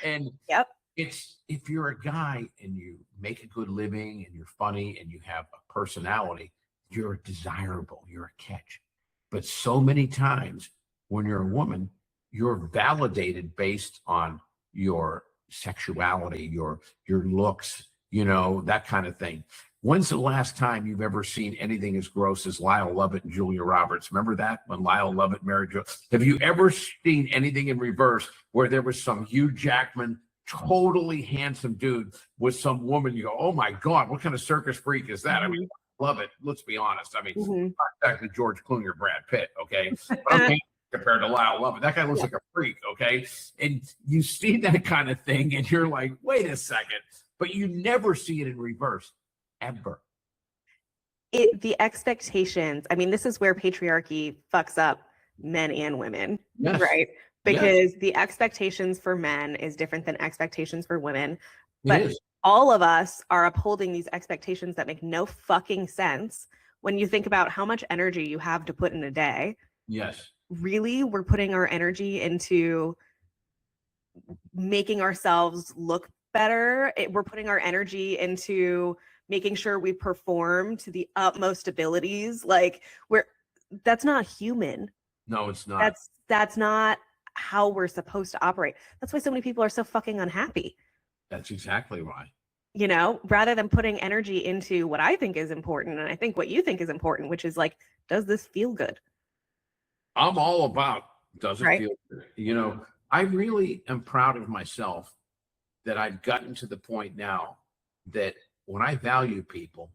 And Yep. it's, if you're a guy and you make a good living and you're funny and you have a personality, you're desirable, you're a catch. But so many times when you're a woman, you're validated based on your sexuality, your looks, that kind of thing. When's the last time you've ever seen anything as gross as Lyle Lovett and Julia Roberts? Remember that when Lyle Lovett married Julia? Have you ever seen anything in reverse where there was some Hugh Jackman, totally handsome dude with some woman? You go, oh my God, what kind of circus freak is that? I mean, love it. Let's be honest. I mean, not exactly George Clooney or Brad Pitt, okay? But I'm compared to Lyle Lovett. That guy looks like a freak, okay? And you see that kind of thing, and you're like, wait a second. But you never see it in reverse, ever. The expectations, I mean, this is where patriarchy fucks up men and women, right? Because the expectations for men is different than expectations for women. But all of us are upholding these expectations that make no fucking sense when you think about how much energy you have to put in a day. Yes. Really, we're putting our energy into making ourselves look better. We're putting our energy into making sure we perform to the utmost abilities. Like that's not human. No, it's not. That's not how we're supposed to operate. That's why so many people are so fucking unhappy. That's exactly why. Rather than putting energy into what I think is important, and I think what you think is important, which is like, does this feel good? I'm all about, does it feel good? I really am proud of myself that I've gotten to the point now that when I value people,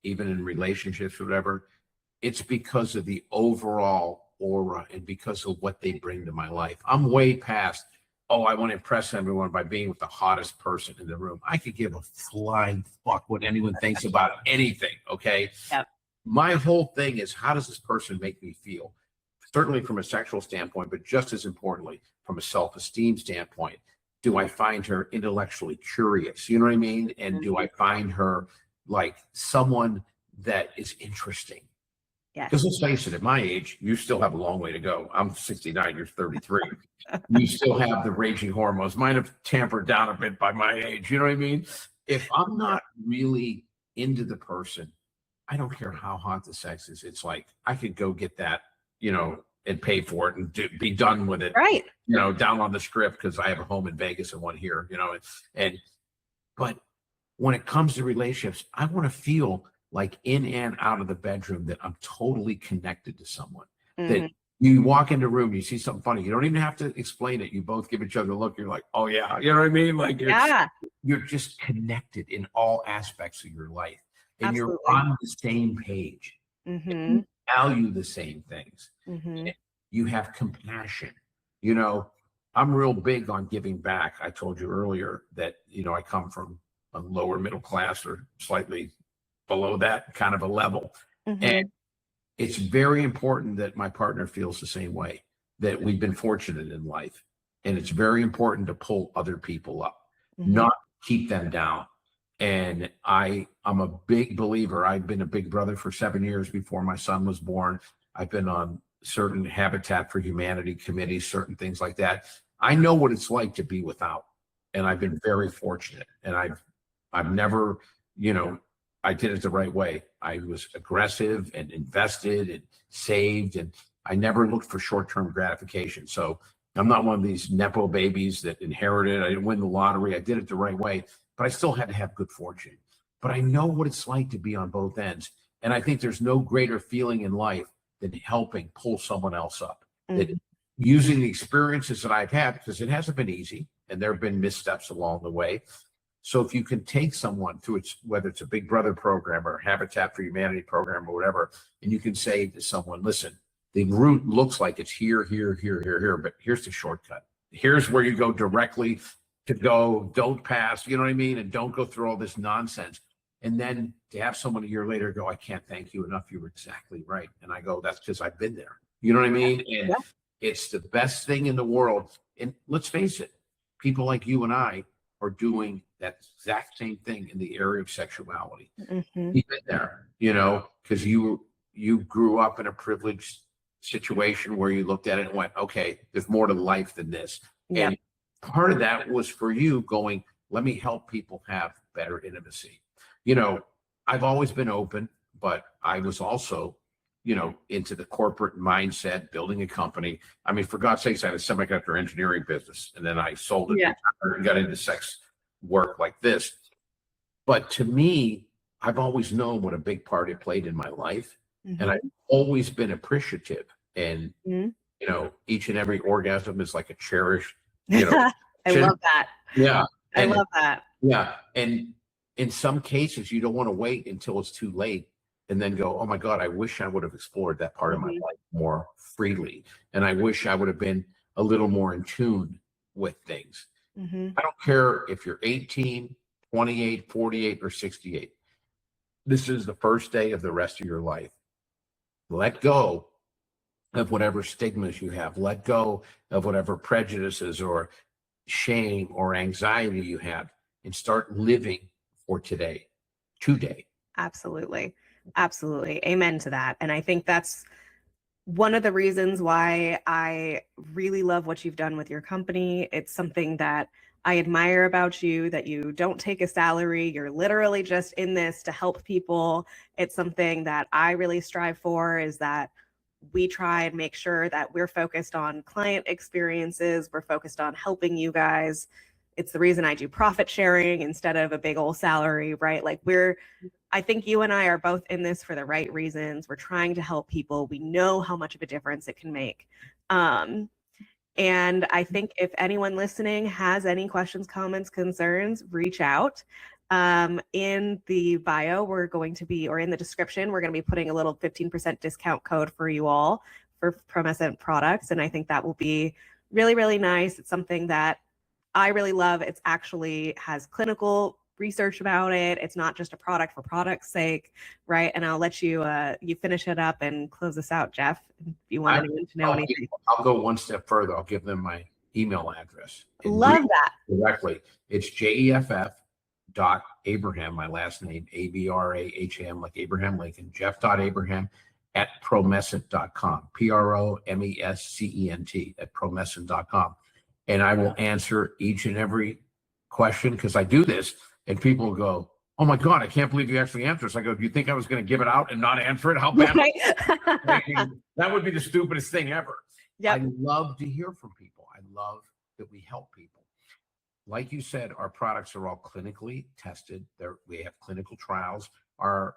even in relationships or whatever, it's because of the overall aura and because of what they bring to my life. I'm way past, I want to impress everyone by being with the hottest person in the room. I could give a flying fuck what anyone thinks about anything, okay? Yep. My whole thing is, how does this person make me feel? Certainly from a sexual standpoint, but just as importantly, from a self-esteem standpoint. Do I find her intellectually curious? You know what I mean? And do I find her like someone that is interesting? Because let's face it, at my age, you still have a long way to go. I'm 69, you're 33. You still have the raging hormones. Mine have tampered down a bit by my age. You know what I mean? If I'm not really into the person, I don't care how hot the sex is. It's like, I could go get that, and pay for it and be done with it. Right. Down on the strip, because I have a home in Vegas and one here, but when it comes to relationships, I want to feel like in and out of the bedroom that I'm totally connected to someone, that You walk into a room, you see something funny. You don't even have to explain it. You both give each other a look. You're like, oh yeah, you know what I mean? Like you're just connected in all aspects of your life, and you're Absolutely. on the same page. Mm-hmm. You value the same things. Mm-hmm. You have compassion. You know, I'm real big on giving back. I told you earlier that, I come from a lower middle class or slightly below that kind of a level. And Mm-hmm. it's very important that my partner feels the same way, that we've been fortunate in life. And it's very important to pull other people up, Mm-hmm. not keep them down. And I'm a big believer. I've been a big brother for 7 years before my son was born. I've been on certain Habitat for Humanity committees, certain things like that. I know what it's like to be without. And I've been very fortunate. And I've never, I did it the right way. I was aggressive and invested and saved, and I never looked for short-term gratification. So I'm not one of these Nepo babies that inherited. I didn't win the lottery. I did it the right way, but I still had to have good fortune. But I know what it's like to be on both ends. And I think there's no greater feeling in life than helping pull someone else up. That using the experiences that I've had, because it hasn't been easy, and there have been missteps along the way. So if you can take someone through whether it's a Big Brother program or a Habitat for Humanity program or whatever, and you can say to someone, listen, the route looks like it's here, but here's the shortcut. Here's where you go directly to go, don't pass, you know what I mean? And don't go through all this nonsense. And then to have someone a year later go, I can't thank you enough. You were exactly right. And I go, that's because I've been there. You know what I mean? And it's the best thing in the world. And let's face it, people like you and I are doing that exact same thing in the area of sexuality. Mm-hmm. You've been there, because you grew up in a privileged situation where you looked at it and went, okay, there's more to life than this. Yep. And part of that was for you going, let me help people have better intimacy. I've always been open, but I was also, into the corporate mindset, building a company. I mean, for God's sakes, I had a semiconductor engineering business, and then I sold it and got into sex work like this. But to me, I've always known what a big part it played in my life. Mm-hmm. And I've always been appreciative. And, each and every orgasm is like a cherished, I love that. Yeah. I love that. Yeah. And in some cases, you don't want to wait until it's too late and then go, oh my God, I wish I would have explored that part of my life more freely. And I wish I would have been a little more in tune with things. Mm-hmm. I don't care if you're 18, 28, 48, or 68. This is the first day of the rest of your life. Let go of whatever stigmas you have. Let go of whatever prejudices or shame or anxiety you have, and start living for today. Absolutely. Absolutely. Amen to that. And I think that's one of the reasons why I really love what you've done with your company. It's something that I admire about you, that you don't take a salary. You're literally just in this to help people. It's something that I really strive for, is that we try and make sure that we're focused on client experiences. We're focused on helping you guys. It's the reason I do profit sharing instead of a big old salary, right? Like I think you and I are both in this for the right reasons. We're trying to help people. We know how much of a difference it can make. And I think if anyone listening has any questions, comments, concerns, reach out. In the bio, we're going to be, or in the description, we're going to be putting a little 15% discount code for you all for Promescent products. And I think that will be really, really nice. It's something that I really love. It's actually has clinical research about it. It's not just a product for product's sake, right? And I'll let you you finish it up and close this out, Jeff, if you want anyone to know anything. I'll go one step further. I'll give them my email address. Love that. Directly. It's jeff.abraham, my last name, Abraham, like Abraham Lincoln, jeff.abraham at promescent.com, promescent at promescent.com. And I will answer each and every question, because I do this and people go, oh my God, I can't believe you actually answered this. I go, do you think I was going to give it out and not answer it? How bad? Right. That would be the stupidest thing ever. Yep. I love to hear from people. I love that we help people. Like you said, our products are all clinically tested. We have clinical trials. Our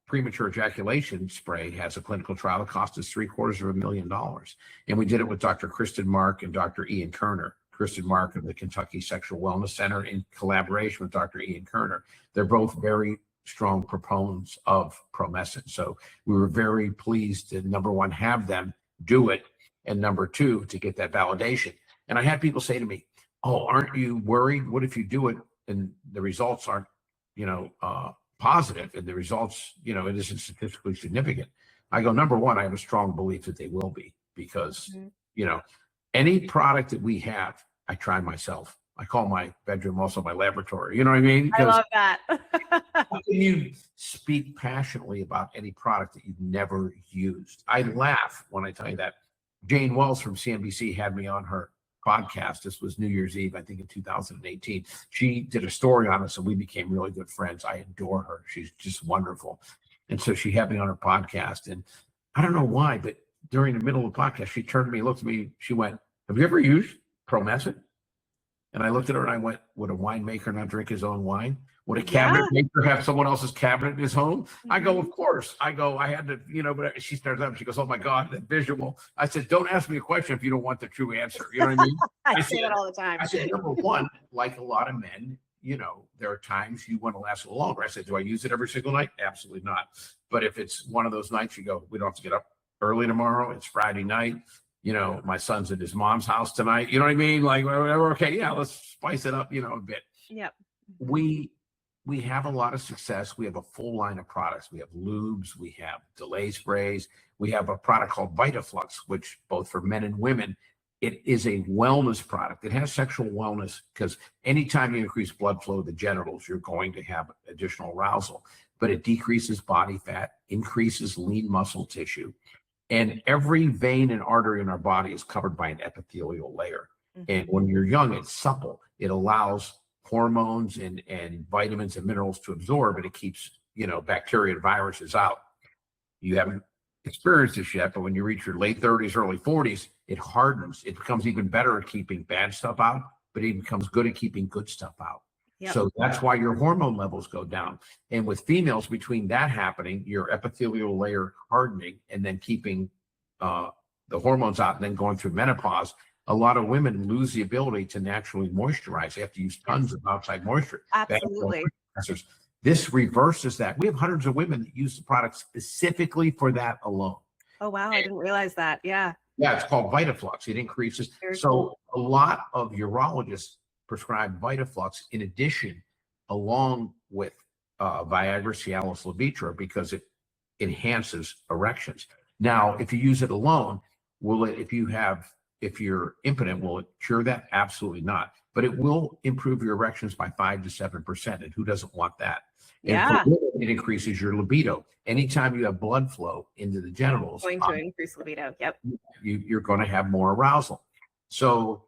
premature ejaculation spray has a clinical trial that cost us $750,000. And we did it with Dr. Kristen Mark and Dr. Ian Kerner. Kristen Mark of the Kentucky Sexual Wellness Center in collaboration with Dr. Ian Kerner. They're both very strong proponents of Promescent. So we were very pleased to, number one, have them do it, and number two, to get that validation. And I had people say to me, oh, aren't you worried? What if you do it and the results aren't, positive, and the results, it isn't statistically significant? I go, number one, I have a strong belief that they will be, because, any product that we have, I try myself. I call my bedroom also my laboratory. You know what I mean? I love that. How can you speak passionately about any product that you've never used? I laugh when I tell you that. Jane Wells from CNBC had me on her podcast. This was New Year's Eve, I think, in 2018. She did a story on us, and we became really good friends. I adore her. She's just wonderful. And so she had me on her podcast, and I don't know why, but during the middle of the podcast, she turned to me, looked at me, she went, have you ever used Promescent? And I looked at her and I went, would a winemaker not drink his own wine? Would a cabinet maker have someone else's cabinet in his home? I go, of course. I go, I had to, but she starts up. She goes, oh my God, that visual. I said, don't ask me a question if you don't want the true answer. You know what I mean? I say that all the time. I said, number one, like a lot of men, there are times you want to last a little longer. I said, do I use it every single night? Absolutely not. But if it's one of those nights you go, we don't have to get up early tomorrow. It's Friday night. My son's at his mom's house tonight. You know what I mean? Like, whatever. Okay, yeah, let's spice it up, a bit. Yep. We have a lot of success. We have a full line of products. We have lubes, we have delay sprays, we have a product called VitaFlux, which both for men and women, it is a wellness product. It has sexual wellness, because anytime you increase blood flow to the genitals, you're going to have additional arousal. But it decreases body fat, increases lean muscle tissue. And every vein and artery in our body is covered by an epithelial layer. And when you're young, it's supple. It allows hormones and vitamins and minerals to absorb, and it keeps, bacteria and viruses out. You haven't experienced this yet, but when you reach your late 30s, early 40s, it hardens. It becomes even better at keeping bad stuff out, but it becomes good at keeping good stuff out. Yep. So that's why your hormone levels go down. And with females, between that happening, your epithelial layer hardening, and then keeping the hormones out, and then going through menopause, a lot of women lose the ability to naturally moisturize. They have to use tons of outside moisture. Absolutely. This reverses that. We have hundreds of women that use the product specifically for that alone. Oh, wow. I didn't realize that. Yeah. Yeah, it's called VitaFlux. It increases. So a lot of urologists prescribe VitaFlux in addition, along with Viagra, Cialis, Levitra, because it enhances erections. Now, if you use it alone, if you're impotent, will it cure that? Absolutely not. But it will improve your erections by 5 to 7%. And who doesn't want that? Yeah. And it increases your libido. Anytime you have blood flow into the genitals, going to increase libido. Yep. You're going to have more arousal. So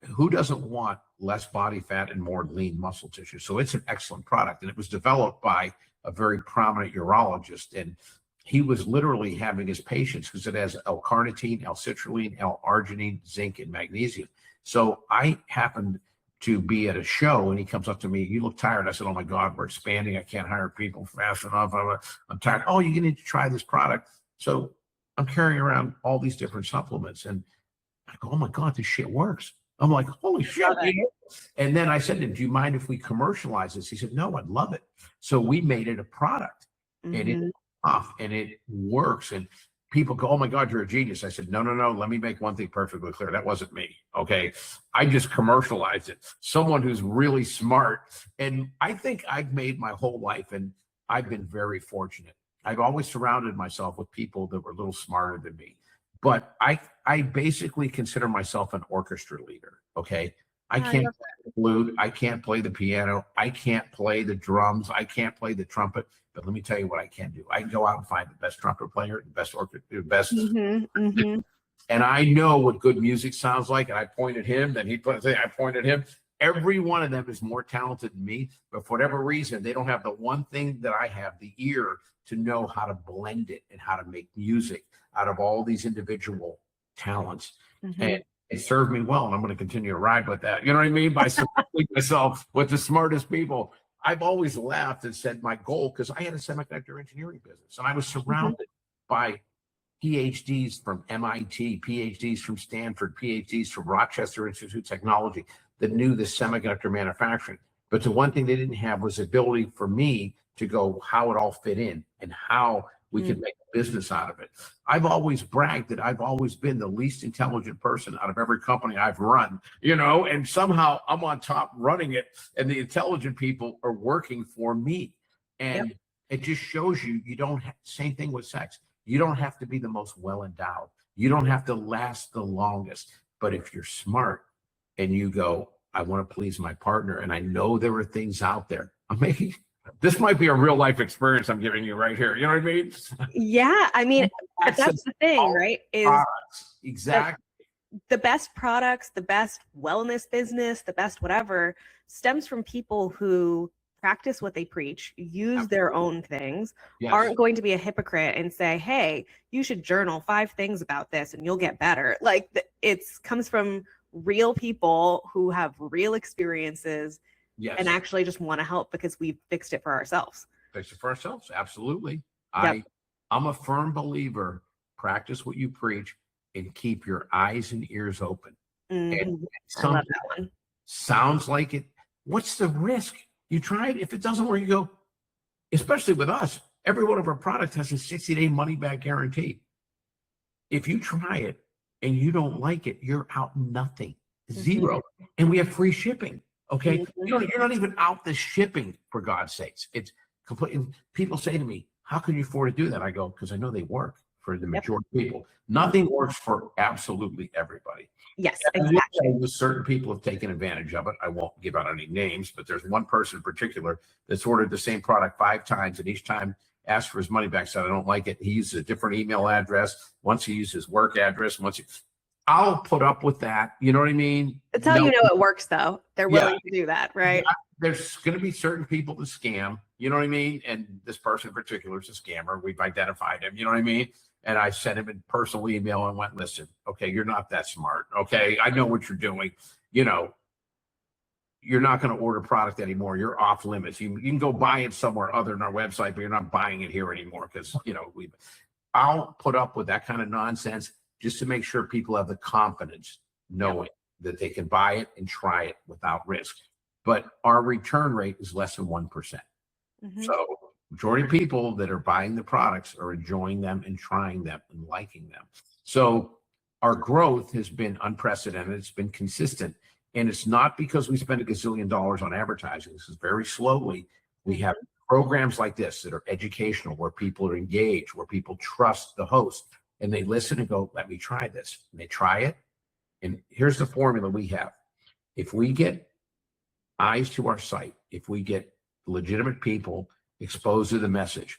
who doesn't want less body fat and more lean muscle tissue? So it's an excellent product. And it was developed by a very prominent urologist. And he was literally having his patients, because it has L-carnitine, L-citrulline, L-arginine, zinc, and magnesium. So I happened to be at a show, and he comes up to me, you look tired. I said, oh my God, we're expanding. I can't hire people fast enough. I'm tired. Oh, you need to try this product. So I'm carrying around all these different supplements, and I go, oh my God, this shit works. I'm like, holy shit. And then I said to him, do you mind if we commercialize this? He said, no, I'd love it. So we made it a product, and it off, and it works. And people go, oh my God, you're a genius. I said, no, let me make one thing perfectly clear. That wasn't me. Okay. I just commercialized it. Someone who's really smart. And I think I've made my whole life, and I've been very fortunate. I've always surrounded myself with people that were a little smarter than me. But I basically consider myself an orchestra leader. Okay. I can't play the flute. I can't play the piano. I can't play the drums. I can't play the trumpet. But let me tell you what I can do. I can go out and find the best trumpet player, the best orchestra, the best. And I know what good music sounds like. And I point at him, then I point at him. Every one of them is more talented than me. But for whatever reason, they don't have the one thing that I have, the ear to know how to blend it and how to make music out of all these individual talents. And it served me well, and I'm going to continue to ride with that. You know what I mean? By surrounding myself with the smartest people. I've always laughed and said my goal, because I had a semiconductor engineering business and I was surrounded by PhDs from MIT, PhDs from Stanford, PhDs from Rochester Institute of Technology that knew the semiconductor manufacturing. But the one thing they didn't have was the ability for me to go how it all fit in and how we could make a business out of it. I've always bragged that I've always been the least intelligent person out of every company I've run, and somehow I'm on top running it and the intelligent people are working for me. And it just shows you don't have, same thing with sex. You don't have to be the most well-endowed. You don't have to last the longest. But if you're smart and you go, I want to please my partner, and I know there are things out there. This might be a real life experience I'm giving you right here. You know what I mean? Yeah. I mean, but that's the thing, right? Is products. Exactly. The best products, the best wellness business, the best whatever stems from people who practice what they preach, use their own things, aren't going to be a hypocrite and say, hey, you should journal 5 things about this and you'll get better. Like it's comes from real people who have real experiences and actually just want to help because we've fixed it for ourselves. Fix it for ourselves. Absolutely. I'm a firm believer, practice what you preach and keep your eyes and ears open. And I love that one. Sounds like it. What's the risk? You try it. If it doesn't work, you go, especially with us, every one of our products has a 60-day money back guarantee. If you try it and you don't like it, you're out nothing, zero. And we have free shipping. Okay. You're not even out the shipping, for God's sakes. It's complete. People say to me, how can you afford to do that? I go, because I know they work for the majority of people. Nothing works for absolutely everybody. Yes, exactly. Certain people have taken advantage of it. I won't give out any names, but there's one person in particular that's ordered the same product 5 times, and each time asked for his money back, said, I don't like it. He uses a different email address. Once he uses his work address, I'll put up with that. You know what I mean? That's how you know it works, though. They're willing to do that, right? There's going to be certain people that scam. You know what I mean? And this person in particular is a scammer. We've identified him. You know what I mean? And I sent him a personal email and went, listen, okay, you're not that smart. Okay, I know what you're doing. You're not going to order product anymore. You're off limits. You can go buy it somewhere other than our website, but you're not buying it here anymore because, I'll put up with that kind of nonsense just to make sure people have the confidence knowing that they can buy it and try it without risk. But our return rate is less than 1%. So majority of people that are buying the products are enjoying them and trying them and liking them. So our growth has been unprecedented. It's been consistent. And it's not because we spend $1 gazillion on advertising. This is very slowly. We have programs like this that are educational, where people are engaged, where people trust the host. And they listen and go, let me try this. And they try it. And here's the formula we have. If we get eyes to our site, if we get legitimate people exposed to the message,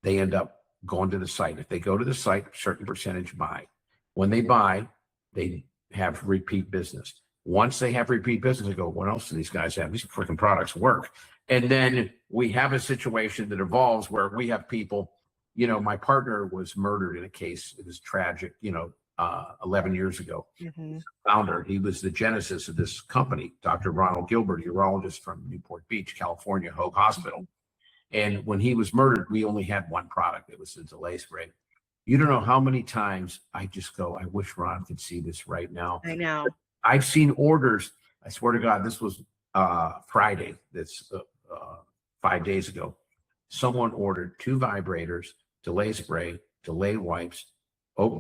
they end up going to the site. If they go to the site, a certain percentage buy. When they buy, they have repeat business. Once they have repeat business, they go, what else do these guys have? These freaking products work. And then we have a situation that evolves where we have people, my partner was murdered in a case. It was tragic, 11 years ago. Founder, he was the genesis of this company, Dr. Ronald Gilbert, urologist from Newport Beach, California, Hoag Hospital. And when he was murdered, we only had one product. It was the delay spray. You don't know how many times I just go, I wish Ron could see this right now. I know. I've seen orders. I swear to God, this was Friday. That's 5 days ago. Someone ordered 2 vibrators, delay spray, delay wipes,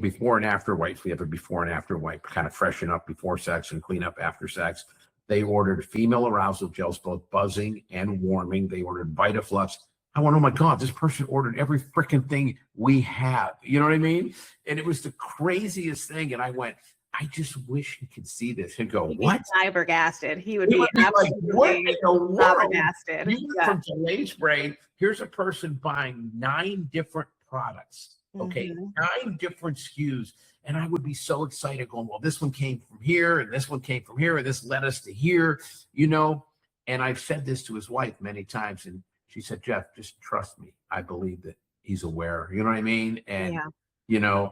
before and after wipes. We have a before and after wipe, kind of freshen up before sex and clean up after sex. They ordered female arousal gels, both buzzing and warming. They ordered VitaFlux. I went, oh my God, this person ordered every freaking thing we have. You know what I mean? And it was the craziest thing. And I went, I just wish he could see this. He'd go, what? Flabbergasted. He would be absolutely flabbergasted. From delay spray, here's a person buying 9 different products. Okay, 9 different SKUs. And I would be so excited going, well, this one came from here, and this one came from here, and this led us to here, And I've said this to his wife many times, and she said, Jeff, just trust me. I believe that he's aware. You know what I mean? And,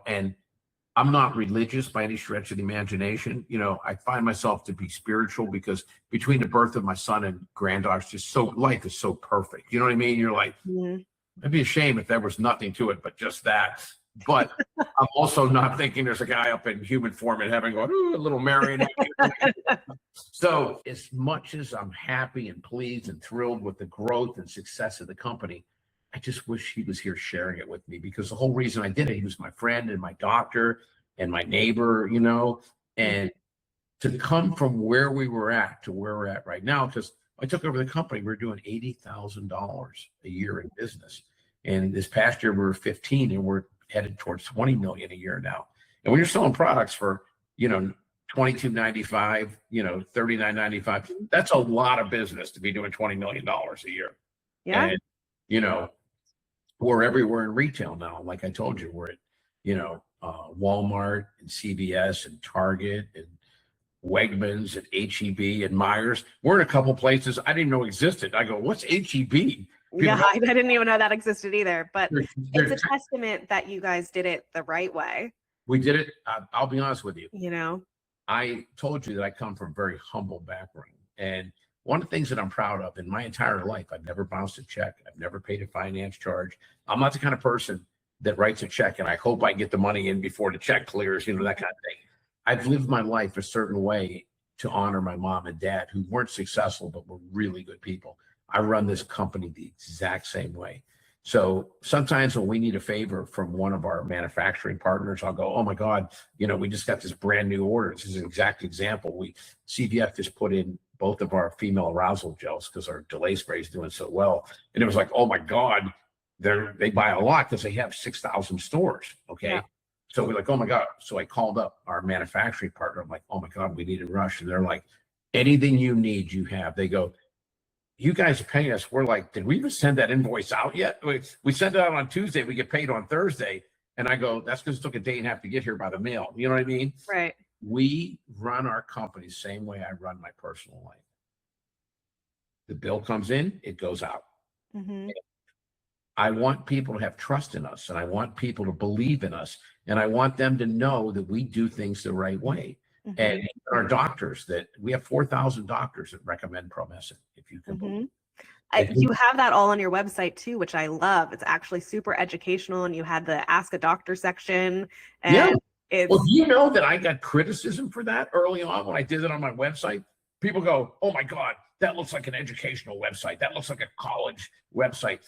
and I'm not religious by any stretch of the imagination. You know, I find myself to be spiritual because between the birth of my son and granddaughter, it's just so, life is so perfect. You know what I mean? You're like, it'd be a shame if there was nothing to it but just that. But I'm also not thinking there's a guy up in human form in heaven going, ooh, a little marionette. So as much as I'm happy and pleased and thrilled with the growth and success of the company, I just wish he was here sharing it with me, because the whole reason I did it, he was my friend and my doctor and my neighbor, you know, and to come from where we were at to where we're at right now, because I took over the company, we were doing $80,000 a year in business. And this past year we were 15 and we're headed towards 20 million a year now. And when you're selling products for, you know, $22.95, you know, $39.95, that's a lot of business to be doing $20 million a year. Yeah. And, you know, we're everywhere in retail now. Like I told you, we're at, you know, Walmart and CVS and Target and Wegmans and HEB and Myers. We're in a couple places I didn't know existed. I go, what's HEB? Yeah, I didn't even know that existed either, but it's a testament that you guys did it the right way. We did it. I'll be honest with you. You know, I told you that I come from a very humble background. And one of the things that I'm proud of in my entire life, I've never bounced a check. I've never paid a finance charge. I'm not the kind of person that writes a check and I hope I get the money in before the check clears, you know, that kind of thing. I've lived my life a certain way to honor my mom and dad, who weren't successful, but were really good people. I run this company the exact same way. So sometimes when we need a favor from one of our manufacturing partners, I'll go, oh my God, you know, we just got this brand new order. This is an exact example. CVF just put in both of our female arousal gels because our delay spray is doing so well. And it was like, oh my God, they buy a lot because they have 6,000 stores. Okay. Yeah. So we're like, oh my God. So I called up our manufacturing partner. I'm like, oh my God, we need a rush. And they're like, anything you need, you have. They go, you guys are paying us. We're like, did we even send that invoice out yet? We sent it out on Tuesday. We get paid on Thursday. And I go, that's because it took a day and a half to get here by the mail. You know what I mean? Right. We run our company the same way I run my personal life. The bill comes in, it goes out. Mm-hmm. I want people to have trust in us, and I want people to believe in us, and I want them to know that we do things the right way. Mm-hmm. And our doctors, that we have 4,000 doctors that recommend Promescent, if you can believe. You have that all on your website too, which I love. It's actually super educational, and you had the Ask a Doctor section. And well, do you know that I got criticism for that early on when I did it on my website? People go, oh my God, that looks like an educational website. That looks like a college website.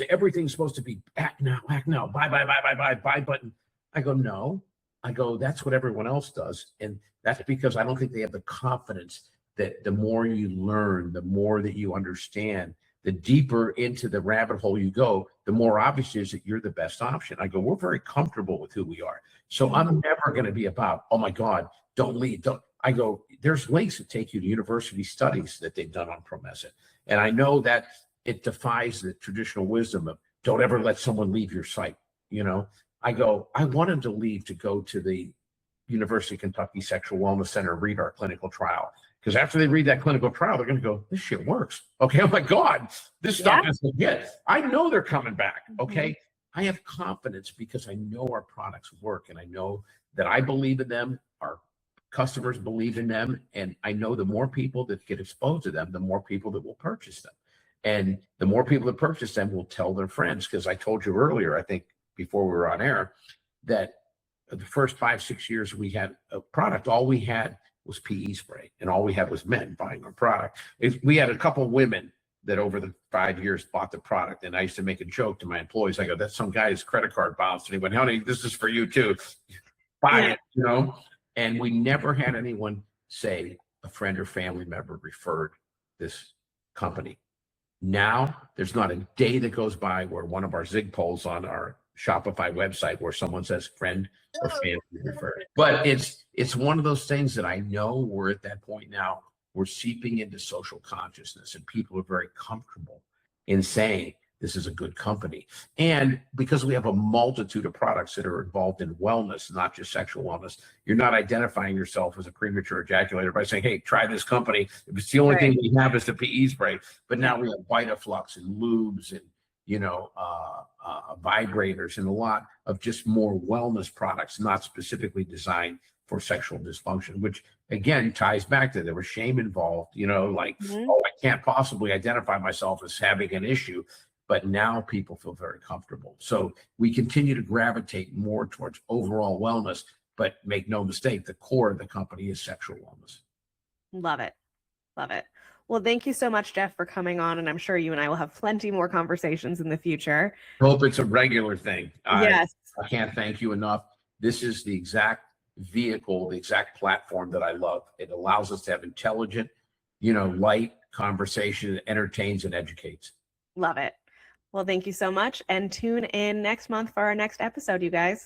Everything's supposed to be act now, buy button. I go, no. I go, that's what everyone else does. And that's because I don't think they have the confidence that the more you learn, the more that you understand, the deeper into the rabbit hole you go, the more obvious it is that you're the best option. I go, we're very comfortable with who we are. So I'm never going to be about, oh my God, don't leave. I go, there's links that take you to university studies that they've done on Promescent. And I know that it defies the traditional wisdom of don't ever let someone leave your site. You know, I go, I wanted to leave to go to the University of Kentucky Sexual Wellness Center and read our clinical trial. Because after they read that clinical trial, they're going to go, this shit works. Okay. Oh my God, this stuff is legit. I know they're coming back. Okay. I have confidence because I know our products work, and I know that I believe in them. Our customers believe in them. And I know the more people that get exposed to them, the more people that will purchase them. And the more people that purchase them will tell their friends. Because I told you earlier, I think before we were on air, that the first 5-6 years we had a product, all we had was PE spray, and all we had was men buying our product. We had a couple of women that over the 5 years bought the product. And I used to make a joke to my employees. I go, that's some guy's credit card bounced. And he went, honey, this is for you too. Buy it, you know? And we never had anyone say a friend or family member referred this company. Now, there's not a day that goes by where one of our Zig polls on our Shopify website where someone says friend or family referred. But it's one of those things that I know we're at that point now. We're seeping into social consciousness, and people are very comfortable in saying this is a good company. And because we have a multitude of products that are involved in wellness, not just sexual wellness, you're not identifying yourself as a premature ejaculator by saying, hey, try this company. If it's the only thing we have is the PE spray. But now we have Vitaflux and lubes vibrators, and a lot of just more wellness products, not specifically designed for sexual dysfunction, which again ties back to there was shame involved, like, Mhm. oh, I can't possibly identify myself as having an issue. But now people feel very comfortable. So we continue to gravitate more towards overall wellness, but make no mistake, the core of the company is sexual wellness. Love it. Love it. Well, thank you so much, Jeff, for coming on. And I'm sure you and I will have plenty more conversations in the future. Hope it's a regular thing. Yes. I can't thank you enough. This is the exact vehicle, the exact platform that I love. It allows us to have intelligent, light conversation that entertains and educates. Love it. Well, thank you so much. And tune in next month for our next episode, you guys.